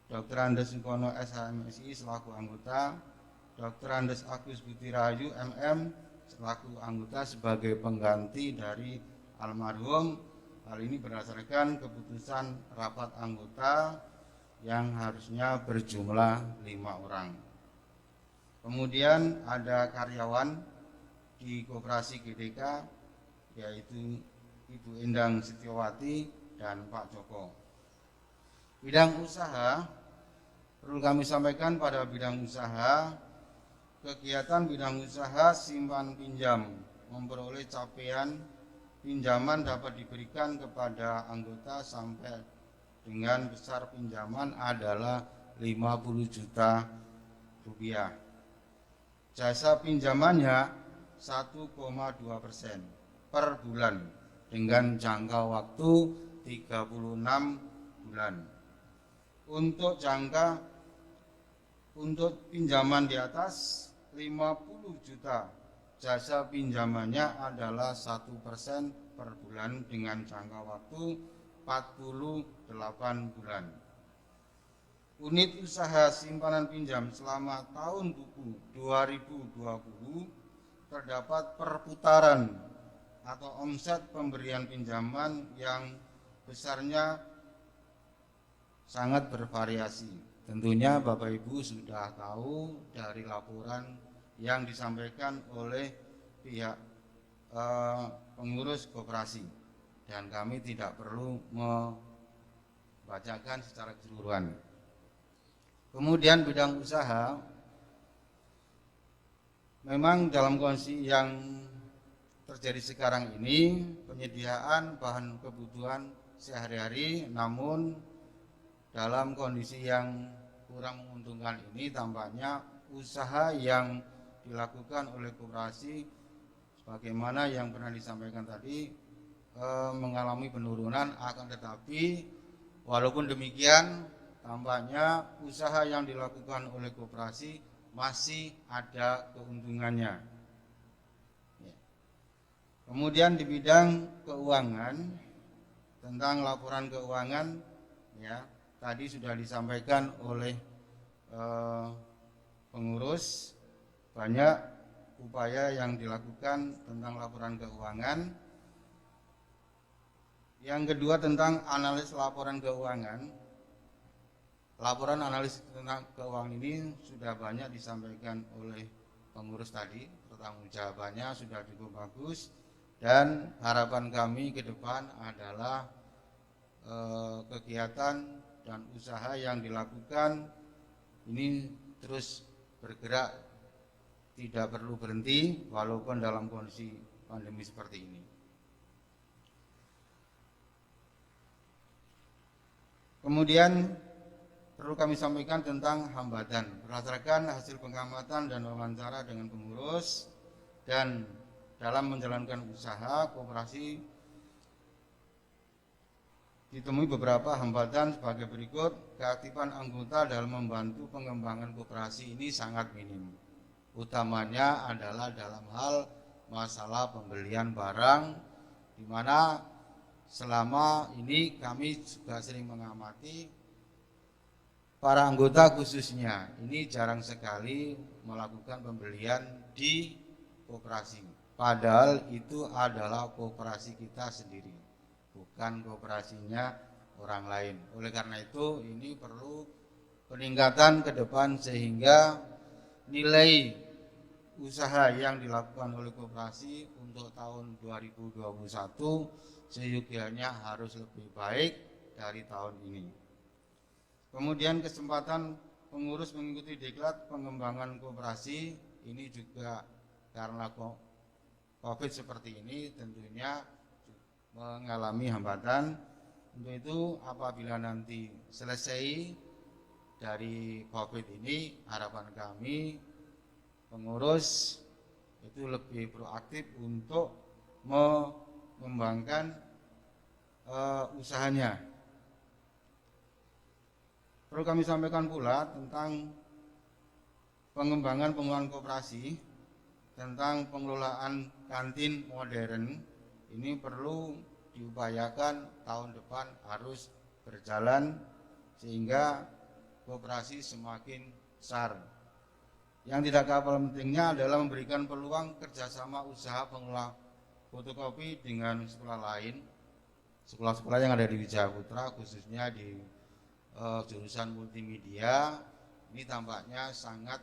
Dr. Andes Sukono SHMSI selaku anggota, Dr. Andes Agus Budi Rahayu MM selaku anggota sebagai pengganti dari almarhum. Hal ini berdasarkan keputusan rapat anggota yang harusnya berjumlah 5 orang. Kemudian ada karyawan di Koperasi GDK yaitu Ibu Endang Setiawati dan Pak Joko. Bidang usaha, perlu kami sampaikan pada bidang usaha, kegiatan bidang usaha simpan pinjam memperoleh capaian pinjaman dapat diberikan kepada anggota sampai dengan besar pinjaman adalah 50 juta rupiah. Jasa pinjamannya 1,2% per bulan dengan jangka waktu 36 bulan. Untuk pinjaman di atas 50 juta, jasa pinjamannya adalah 1% per bulan dengan jangka waktu 48 bulan. Unit usaha simpanan pinjam selama tahun buku 2020 terdapat perputaran atau omset pemberian pinjaman yang besarnya sangat bervariasi, Tentunya Bapak Ibu sudah tahu dari laporan yang disampaikan oleh pihak pengurus koperasi, dan kami tidak perlu membacakan secara keseluruhan. Kemudian bidang usaha, memang dalam kondisi yang terjadi sekarang ini penyediaan bahan kebutuhan sehari-hari, namun dalam kondisi yang kurang menguntungkan ini tampaknya usaha yang dilakukan oleh koperasi sebagaimana yang pernah disampaikan tadi mengalami penurunan, akan tetapi walaupun demikian tampaknya usaha yang dilakukan oleh koperasi masih ada keuntungannya. Kemudian di bidang keuangan, tentang laporan keuangan, ya tadi sudah disampaikan oleh pengurus, banyak upaya yang dilakukan tentang laporan keuangan. Yang kedua tentang analis laporan keuangan. Laporan analis tentang keuangan ini sudah banyak disampaikan oleh pengurus tadi, pertanggung jawabannya sudah cukup bagus. Dan harapan kami ke depan adalah kegiatan dan usaha yang dilakukan ini terus bergerak, tidak perlu berhenti walaupun dalam kondisi pandemi seperti ini. Kemudian perlu kami sampaikan tentang hambatan. Berdasarkan hasil pengamatan dan wawancara dengan pengurus dan dalam menjalankan usaha koperasi ditemui beberapa hambatan sebagai berikut. Keaktifan anggota dalam membantu pengembangan koperasi ini sangat minim. Utamanya adalah dalam hal masalah pembelian barang, di mana selama ini kami juga sering mengamati para anggota khususnya ini jarang sekali melakukan pembelian di koperasi. Padahal itu adalah koperasi kita sendiri, bukan koperasinya orang lain. Oleh karena itu ini perlu peningkatan ke depan sehingga nilai usaha yang dilakukan oleh koperasi untuk tahun 2021 seyogianya harus lebih baik dari tahun ini. Kemudian kesempatan pengurus mengikuti diklat pengembangan koperasi ini juga karena COVID seperti ini tentunya mengalami hambatan. Untuk itu apabila nanti selesai dari COVID ini, harapan kami pengurus itu lebih proaktif untuk mengembangkan usahanya. Perlu kami sampaikan pula tentang pengembangan pengelolaan koperasi, tentang pengelolaan kantin modern. Ini perlu diupayakan tahun depan harus berjalan sehingga koperasi semakin besar. Yang tidak kalah pentingnya adalah memberikan peluang kerjasama usaha pengelola fotokopi dengan sekolah lain, sekolah-sekolah yang ada di Wijayaputra, khususnya di jurusan multimedia. Ini tampaknya sangat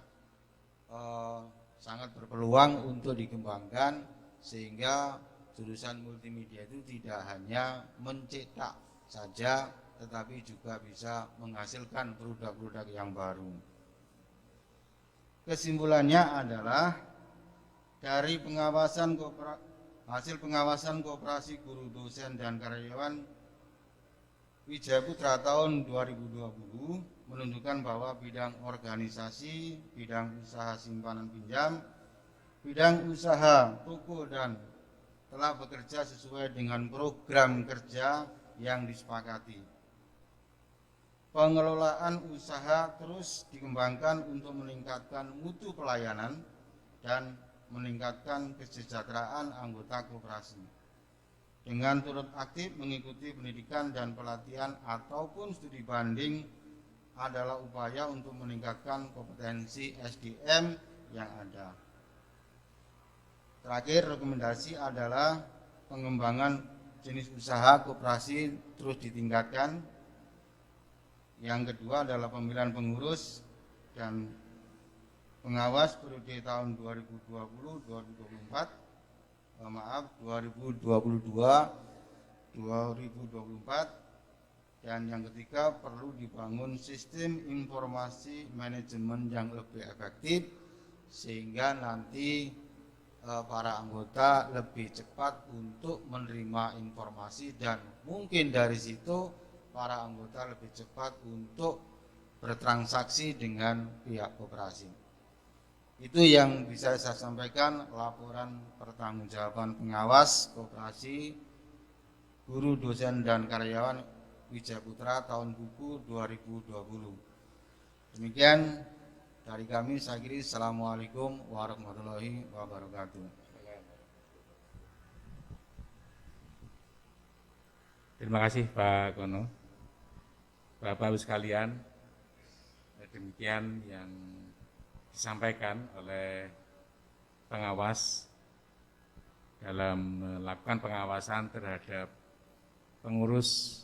berpeluang untuk dikembangkan sehingga jurusan multimedia itu tidak hanya mencetak saja tetapi juga bisa menghasilkan produk-produk yang baru. Kesimpulannya adalah dari hasil pengawasan koperasi guru, dosen dan karyawan Wijayaputra tahun 2020 menunjukkan bahwa bidang organisasi, bidang usaha simpanan pinjam, bidang usaha toko dan telah bekerja sesuai dengan program kerja yang disepakati. Pengelolaan usaha terus dikembangkan untuk meningkatkan mutu pelayanan dan meningkatkan kesejahteraan anggota koperasi. Dengan turut aktif mengikuti pendidikan dan pelatihan ataupun studi banding adalah upaya untuk meningkatkan kompetensi SDM yang ada. Terakhir, rekomendasi adalah pengembangan jenis usaha koperasi terus ditingkatkan. Yang kedua adalah pemilihan pengurus dan pengawas periode tahun 2024. Dan yang ketiga, perlu dibangun sistem informasi manajemen yang lebih efektif sehingga nanti para anggota lebih cepat untuk menerima informasi dan mungkin dari situ para anggota lebih cepat untuk bertransaksi dengan pihak koperasi. Itu yang bisa saya sampaikan, laporan pertanggungjawaban pengawas koperasi guru, dosen, dan karyawan Wijaya Putra tahun buku 2020. Demikian dari kami, saya kira. Assalamualaikum warahmatullahi wabarakatuh. Terima kasih Pak Kono. Bapak Ibu sekalian, demikian yang disampaikan oleh pengawas dalam melakukan pengawasan terhadap pengurus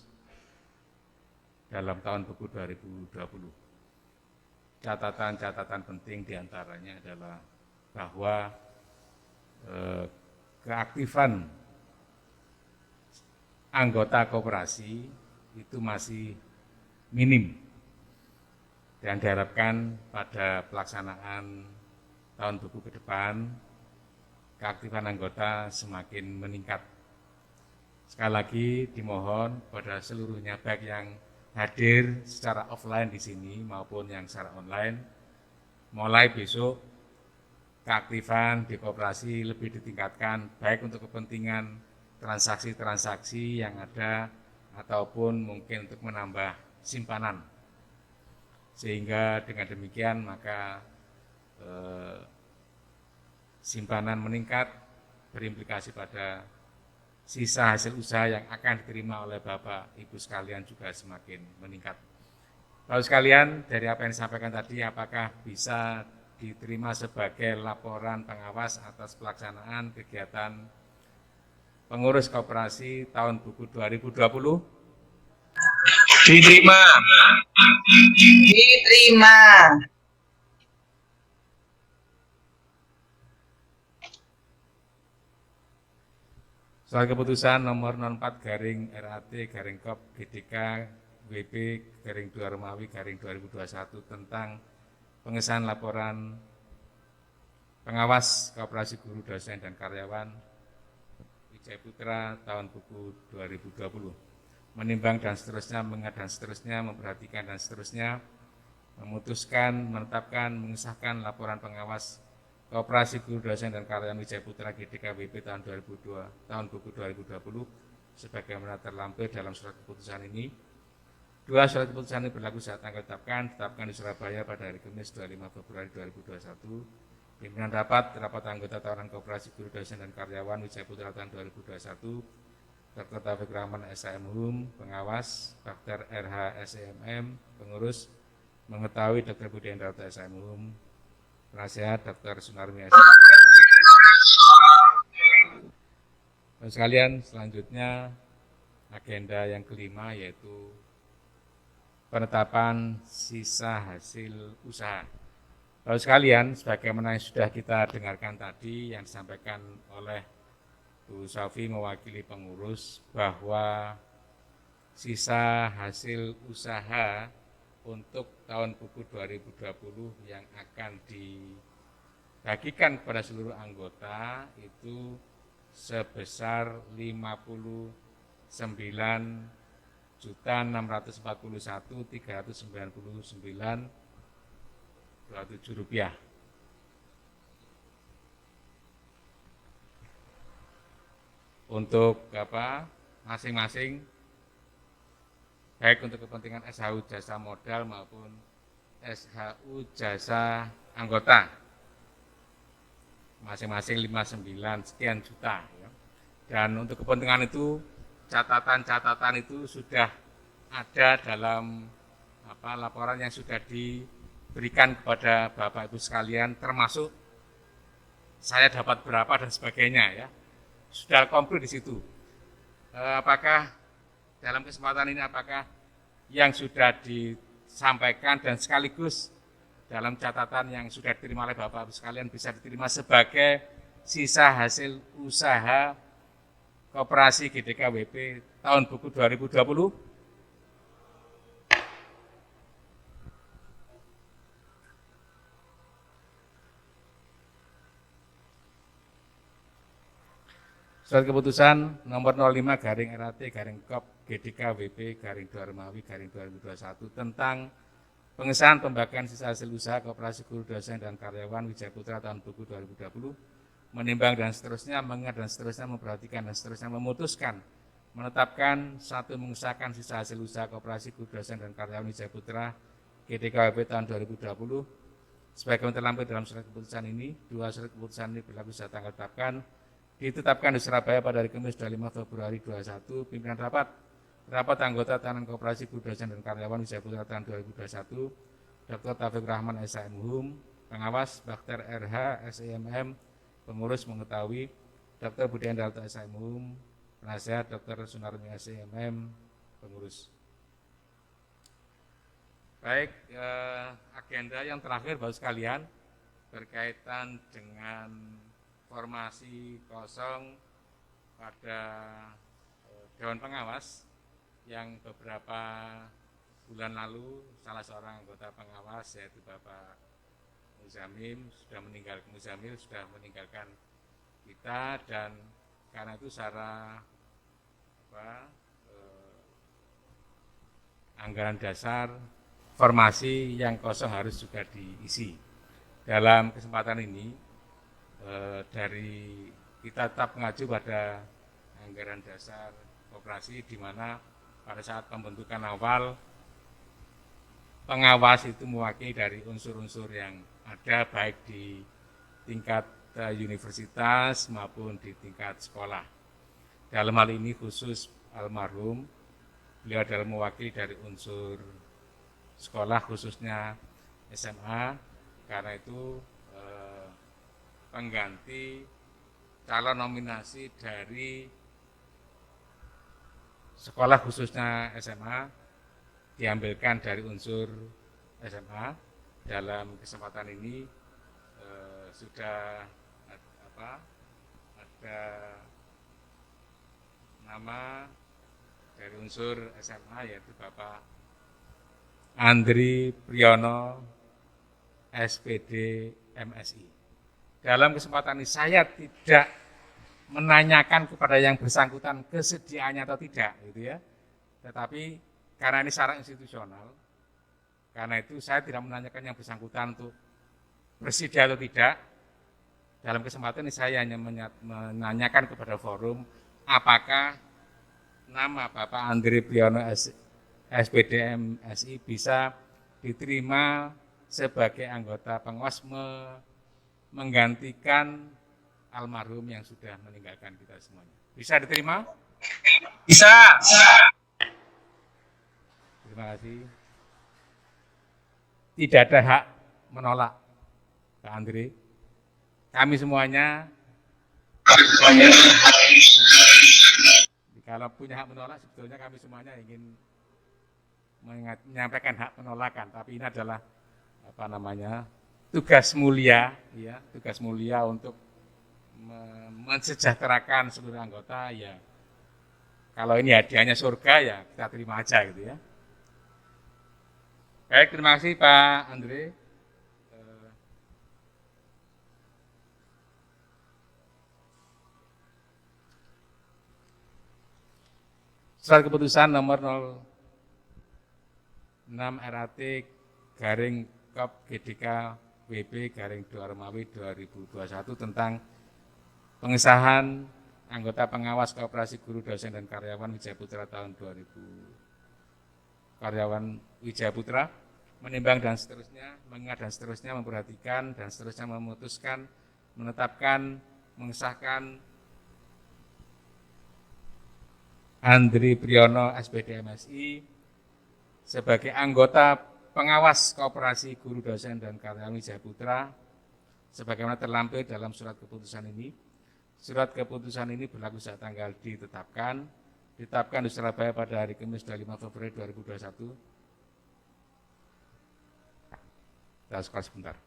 dalam tahun buku 2020. Catatan-catatan penting diantaranya adalah bahwa keaktifan anggota koperasi itu masih minim dan diharapkan pada pelaksanaan tahun buku ke depan keaktifan anggota semakin meningkat. Sekali lagi dimohon pada seluruhnya, baik yang hadir secara offline di sini maupun yang secara online, mulai besok keaktifan di koperasi lebih ditingkatkan, baik untuk kepentingan transaksi-transaksi yang ada ataupun mungkin untuk menambah simpanan. Sehingga dengan demikian maka simpanan meningkat, berimplikasi pada sisa hasil usaha yang akan diterima oleh Bapak Ibu sekalian juga semakin meningkat. Bapak sekalian, dari apa yang disampaikan tadi, apakah bisa diterima sebagai laporan pengawas atas pelaksanaan kegiatan pengurus koperasi tahun buku 2020? Diterima. Diterima. Soal keputusan nomor 04/RAT/Kop GDK WP /2 Romawi /2021 tentang pengesahan laporan pengawas koperasi guru, dosen, dan karyawan Wijaya Putra tahun buku 2020. Menimbang dan seterusnya, mengingat dan seterusnya, memperhatikan dan seterusnya, memutuskan, menetapkan, mengesahkan laporan pengawas Koperasi Guru, Dosen, dan Karyawan Wijaya Putra GDK WP tahun buku 2020 sebagaimana terlampir dalam surat keputusan ini. Dua surat keputusan ini berlaku saat tanggal ditetapkan di Surabaya pada hari Kamis 25 Februari 2021. Pimpinan rapat anggota tahunan Koperasi Guru, Dosen, dan Karyawan Wijaya Putra tahun 2021, Dr. Taufik Rahman SIM Hum, pengawas, Dr. RH SEMM, pengurus, mengetahui Dr. Budi Hendarto SIM Hum, penasihat Dr. Sunarmi SIM. Sekalian, selanjutnya agenda yang kelima yaitu penetapan sisa hasil usaha. Bapak sekalian, sebagaimana yang sudah kita dengarkan tadi yang disampaikan oleh Bu Safi mewakili pengurus bahwa sisa hasil usaha untuk tahun buku 2020 yang akan dibagikan kepada seluruh anggota itu sebesar 59.641.399,27 rupiah. Untuk masing-masing, baik untuk kepentingan SHU jasa modal maupun SHU jasa anggota, masing-masing 59 sekian juta. Ya. Dan untuk kepentingan itu, catatan-catatan itu sudah ada dalam laporan yang sudah diberikan kepada Bapak Ibu sekalian, termasuk saya dapat berapa dan sebagainya, ya. Sudah komplit di situ. Apakah dalam kesempatan ini apakah yang sudah disampaikan dan sekaligus dalam catatan yang sudah diterima oleh Bapak-Ibu sekalian bisa diterima sebagai sisa hasil usaha Koperasi GDK WP tahun buku 2020. Surat keputusan nomor 05 garing RAT garing KOP GDK WP garing 2 Romawi garing 2021 tentang pengesahan pembagian sisa hasil usaha Koperasi Guru Dosen dan Karyawan Wijaya Putra tahun buku 2020, menimbang dan seterusnya, mengingat dan seterusnya, memperhatikan dan seterusnya, memutuskan, menetapkan, satu, mengesahkan sisa hasil usaha Koperasi Guru Dosen dan Karyawan Wijaya Putra GDK WP tahun 2020 sebagaimana terlampir dalam surat keputusan ini. Dua, surat keputusan ini berlaku sejak tanggal ditetapkan di Surabaya pada hari Kamis 25 Februari 2021. Pimpinan rapat anggota tahanan Koperasi Guru Dosen dan Karyawan Wijaya Putra tahun 2021, Dr. Taufik Rahman SHM, pengawas Bakter RH SEMM, pengurus mengetahui, Dr. Budi Endarto SHM, penasihat Dr. Sunarmi SEMM, pengurus. Baik, agenda yang terakhir Bapak sekalian berkaitan dengan formasi kosong pada Dewan Pengawas yang beberapa bulan lalu salah seorang anggota pengawas yaitu Bapak Muzamil sudah meninggalkan kita, dan karena itu secara anggaran dasar formasi yang kosong harus juga diisi. Dalam kesempatan ini dari kita tetap mengacu pada anggaran dasar koperasi, di mana pada saat pembentukan awal pengawas itu mewakili dari unsur-unsur yang ada baik di tingkat universitas maupun di tingkat sekolah. Dalam hal ini khusus almarhum, beliau adalah mewakili dari unsur sekolah khususnya SMA, karena itu pengganti calon nominasi dari sekolah khususnya SMA diambilkan dari unsur SMA. Dalam kesempatan ini sudah ada nama dari unsur SMA yaitu Bapak Andri Priyono SPD MSI. Dalam kesempatan ini saya tidak menanyakan kepada yang bersangkutan kesediaannya atau tidak, gitu ya. Tetapi karena ini secara institusional, karena itu saya tidak menanyakan yang bersangkutan untuk bersedia atau tidak. Dalam kesempatan ini saya hanya menanyakan kepada forum apakah nama Bapak Andri Priyono SPD MSI bisa diterima sebagai anggota pengawas menggantikan almarhum yang sudah meninggalkan kita semuanya. Bisa diterima? Bisa. Terima kasih. Tidak ada hak menolak, Pak Andri. Kami semuanya, kalau punya hak menolak, sebetulnya kami semuanya ingin menyampaikan hak penolakan. Tapi ini adalah tugas mulia, ya, tugas mulia untuk mensejahterakan seluruh anggota. Ya, kalau ini hadiahnya surga, ya kita terima aja, gitu ya. Baik, terima kasih Pak Andre. Surat keputusan nomor 06 RAT garing KOP GDK WP garing 2 Romawi 2021 tentang pengesahan anggota pengawas Koperasi Guru Dosen dan Karyawan Wijaya Putra tahun 2000, karyawan Wijaya Putra, menimbang dan seterusnya, mengingat dan seterusnya, memperhatikan dan seterusnya, memutuskan, menetapkan, mengesahkan Andri Priyono SPD MSI sebagai anggota pengawas Koperasi Guru Dosen dan Karyawan Wijaya Putra sebagaimana terlampir dalam surat keputusan ini. Surat keputusan ini berlaku sejak tanggal ditetapkan ditetapkan di Surabaya pada hari Kamis 25 Februari 2021. Kita sekolah sebentar.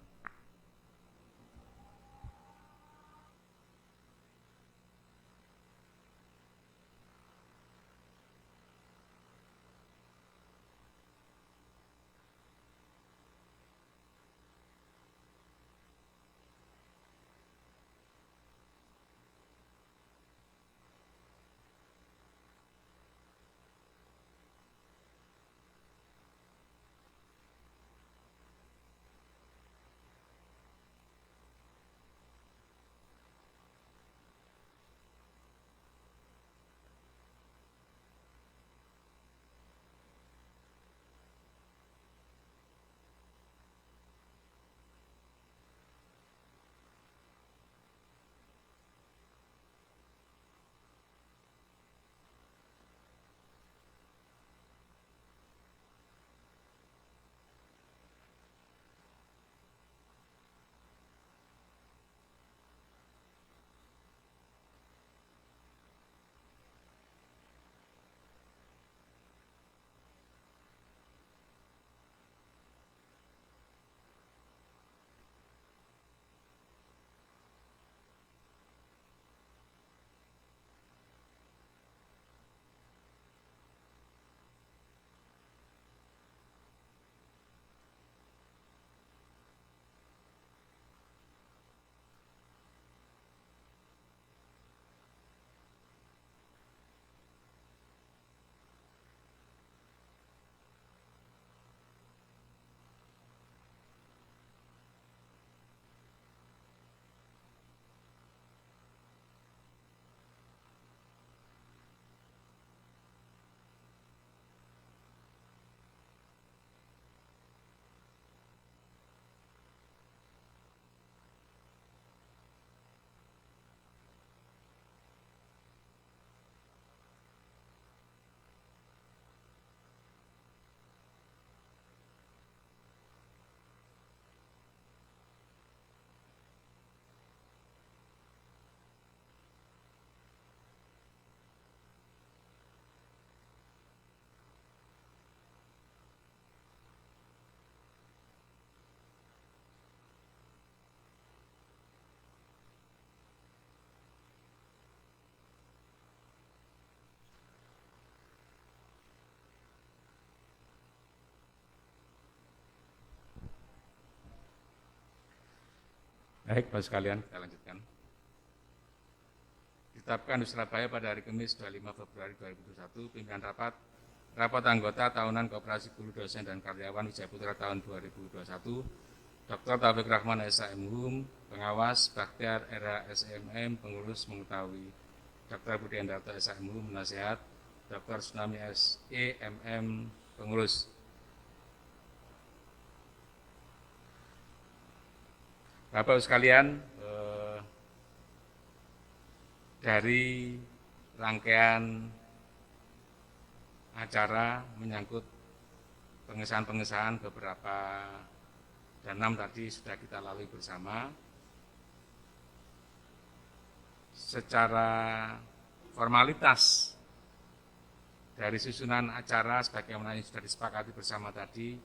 Baik, Bapak sekalian, kita lanjutkan. Ditetapkan di Surabaya pada hari Kamis 25 Februari 2021, pimpinan rapat anggota tahunan Koperasi Guru Dosen dan Karyawan Wijaya Putra tahun 2021, Dr. Taufik Rahman SHM, pengawas Baktiar Era SMM, pengurus mengetahui, Dr. Budi Endarto SHM, nasihat, Dr. Tsunami SEMM, pengurus. Bapak sekalian, dari rangkaian acara menyangkut pengesahan-pengesahan beberapa dan 6 tadi sudah kita lalui bersama. Secara formalitas dari susunan acara sebagaimana yang sudah disepakati bersama tadi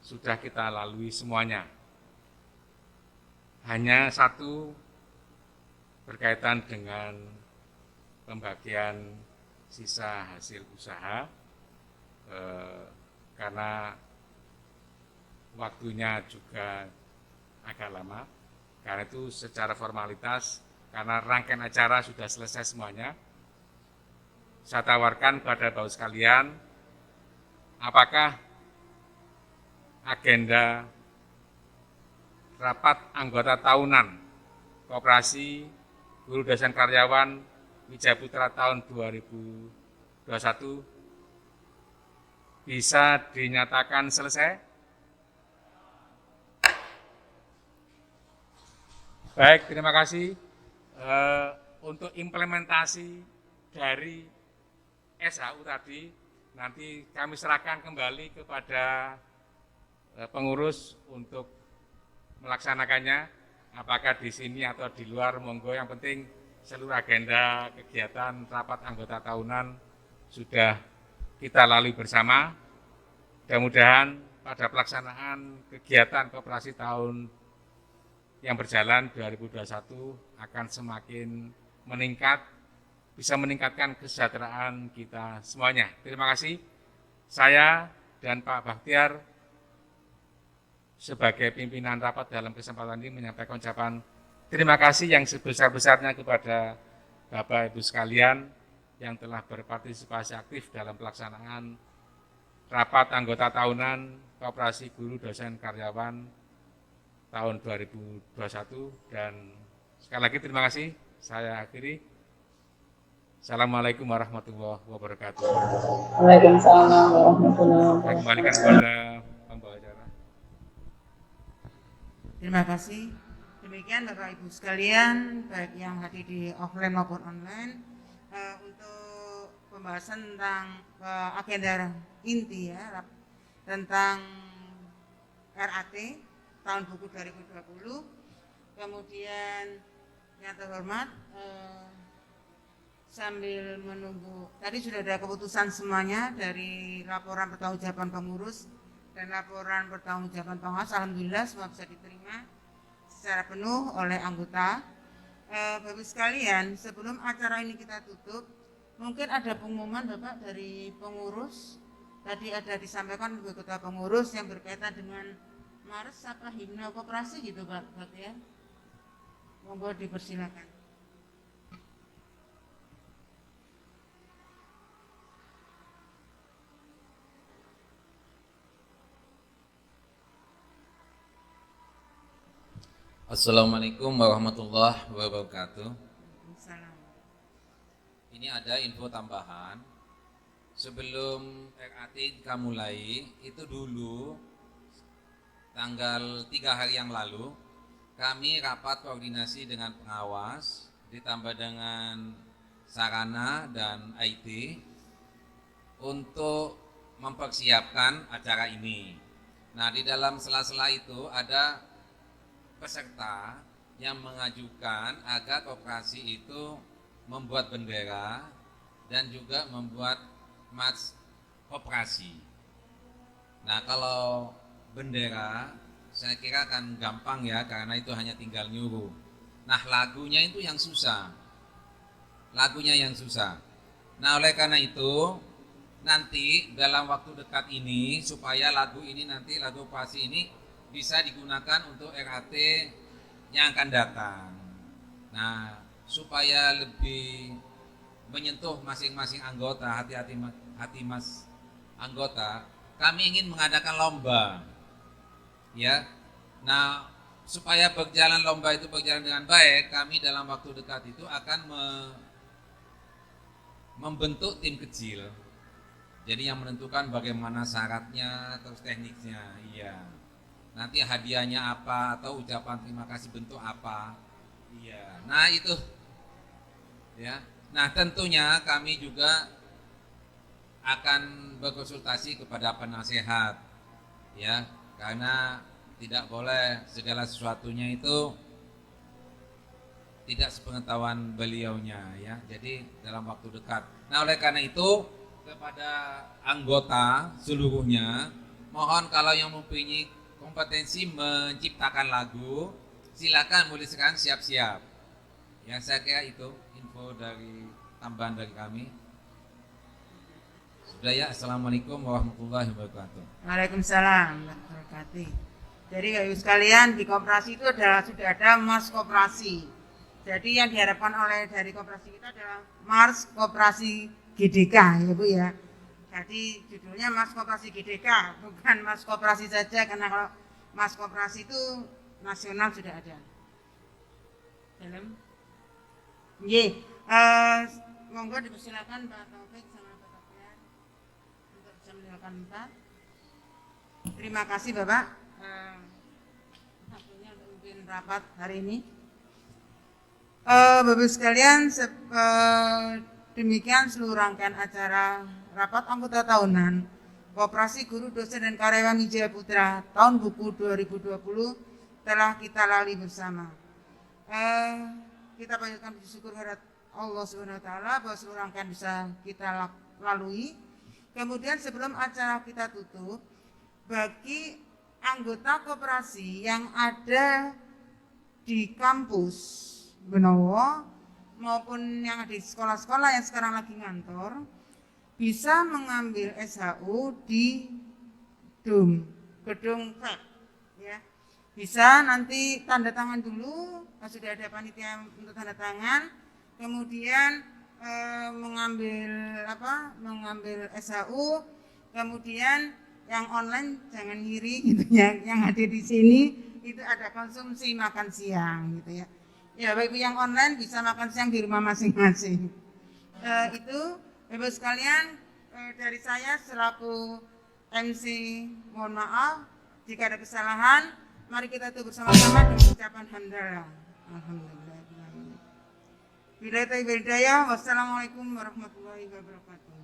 sudah kita lalui semuanya. Hanya satu berkaitan dengan pembagian sisa hasil usaha, karena waktunya juga agak lama. Karena itu secara formalitas, karena rangkaian acara sudah selesai semuanya, saya tawarkan pada Bapak sekalian, apakah agenda rapat anggota tahunan Koperasi Guru Dosen Karyawan Wijaya Putra tahun 2021 bisa dinyatakan selesai? Baik, terima kasih. Untuk implementasi dari SHU tadi, nanti kami serahkan kembali kepada pengurus untuk melaksanakannya, apakah di sini atau di luar, monggo, yang penting seluruh agenda kegiatan rapat anggota tahunan sudah kita lalui bersama. Mudah-mudahan pada pelaksanaan kegiatan koperasi tahun yang berjalan 2021 akan semakin meningkat, bisa meningkatkan kesejahteraan kita semuanya. Terima kasih. Saya dan Pak Bakhtiar sebagai pimpinan rapat dalam kesempatan ini menyampaikan ucapan terima kasih yang sebesar-besarnya kepada Bapak Ibu sekalian yang telah berpartisipasi aktif dalam pelaksanaan rapat anggota tahunan Koperasi Guru Dosen Karyawan tahun 2021, dan sekali lagi terima kasih. Saya akhiri. Assalamualaikum warahmatullahi wabarakatuh. Waalaikumsalam warahmatullahi Saya wabarakatuh. kembalikan kepada pembawa acara. Terima kasih. Demikian Bapak Ibu sekalian, baik yang hadir di offline maupun online, untuk pembahasan tentang agenda inti ya, tentang RAT tahun buku 2020. Kemudian yang terhormat, sambil menunggu, tadi sudah ada keputusan semuanya dari laporan pertanggungjawaban pengurus dan laporan pertanggungjawaban pengawas. Alhamdulillah semua bisa diterima secara penuh oleh anggota. Bapak sekalian, sebelum acara ini kita tutup, mungkin ada pengumuman Bapak dari pengurus. Tadi ada disampaikan oleh ketua pengurus yang berkaitan dengan Mars apa himne koperasi gitu Pak ya. Monggo dipersilakan. Assalamualaikum warahmatullahi wabarakatuh. Salam. Ini ada info tambahan. Sebelum RAT kita mulai, itu dulu tanggal 3 hari yang lalu, kami rapat koordinasi dengan pengawas, ditambah dengan sarana dan IT untuk mempersiapkan acara ini. Nah, di dalam sela-sela itu ada peserta yang mengajukan agar koperasi itu membuat bendera dan juga membuat march koperasi. Nah, kalau bendera saya kira akan gampang ya, karena itu hanya tinggal nyuruh. Nah, lagunya itu yang susah. Nah, oleh karena itu nanti dalam waktu dekat ini, supaya lagu ini nanti, lagu koperasi ini bisa digunakan untuk RAT yang akan datang. Nah, supaya lebih menyentuh masing-masing anggota, hati mas anggota, kami ingin mengadakan lomba, ya. Nah, supaya lomba itu berjalan dengan baik, kami dalam waktu dekat itu akan membentuk tim kecil. Jadi yang menentukan bagaimana syaratnya, terus tekniknya, iya. Nanti hadiahnya apa atau ucapan terima kasih bentuk apa, iya. Nah itu, ya. Nah tentunya kami juga akan berkonsultasi kepada penasehat, ya, karena tidak boleh segala sesuatunya itu tidak sepengetahuan beliaunya, ya. Jadi dalam waktu dekat. Nah oleh karena itu kepada anggota seluruhnya, mohon kalau yang mempunyai kompetensi menciptakan lagu, silakan mulai sekarang siap-siap. Ya, saya kira itu info dari tambahan dari kami. Sudah ya, Assalamualaikum warahmatullahi wabarakatuh. Waalaikumsalam warahmatullahi wabarakatuh. Jadi Bapak Ibu sekalian, di koperasi itu sudah ada Mars Koperasi. Jadi yang diharapkan oleh dari koperasi kita adalah Mars Koperasi GDK ya Bu ya. Jadi judulnya Mas Koperasi GDK, bukan Mas Koperasi saja, karena kalau Mas Koperasi itu nasional sudah ada. Dalam, monggo dipersilakan Pak Taufik sama Pak Taufik untuk bisa mendengarkan Pak. Terima kasih Bapak. Waktunya untuk memimpin rapat hari ini. Bapak sekalian, demikian seluruh rangkaian acara rapat anggota tahunan Koperasi Guru Dosen dan Karyawan Wijaya Putra tahun buku 2020 telah kita lalui bersama. Kita panjatkan puji syukur kehadirat Allah Subhanahu wa taala bahwa seluruh rangkaian bisa kita lalui. Kemudian sebelum acara kita tutup, bagi anggota koperasi yang ada di kampus Benowo maupun yang ada di sekolah-sekolah yang sekarang lagi ngantor, bisa mengambil SHU di gedung FEB, ya. Bisa nanti tanda tangan dulu, sudah ada panitia untuk tanda tangan, kemudian mengambil SHU, kemudian yang online jangan ngiri gitu ya, yang ada di sini itu ada konsumsi makan siang gitu ya. Ya, bagi yang online bisa makan siang di rumah masing-masing. Itu Bapak sekalian, dari saya selaku MC mohon maaf jika ada kesalahan. Mari kita tutup bersama-sama dengan ucapan hamdalah. Alhamdulillah. Wassalamualaikum warahmatullahi wabarakatuh.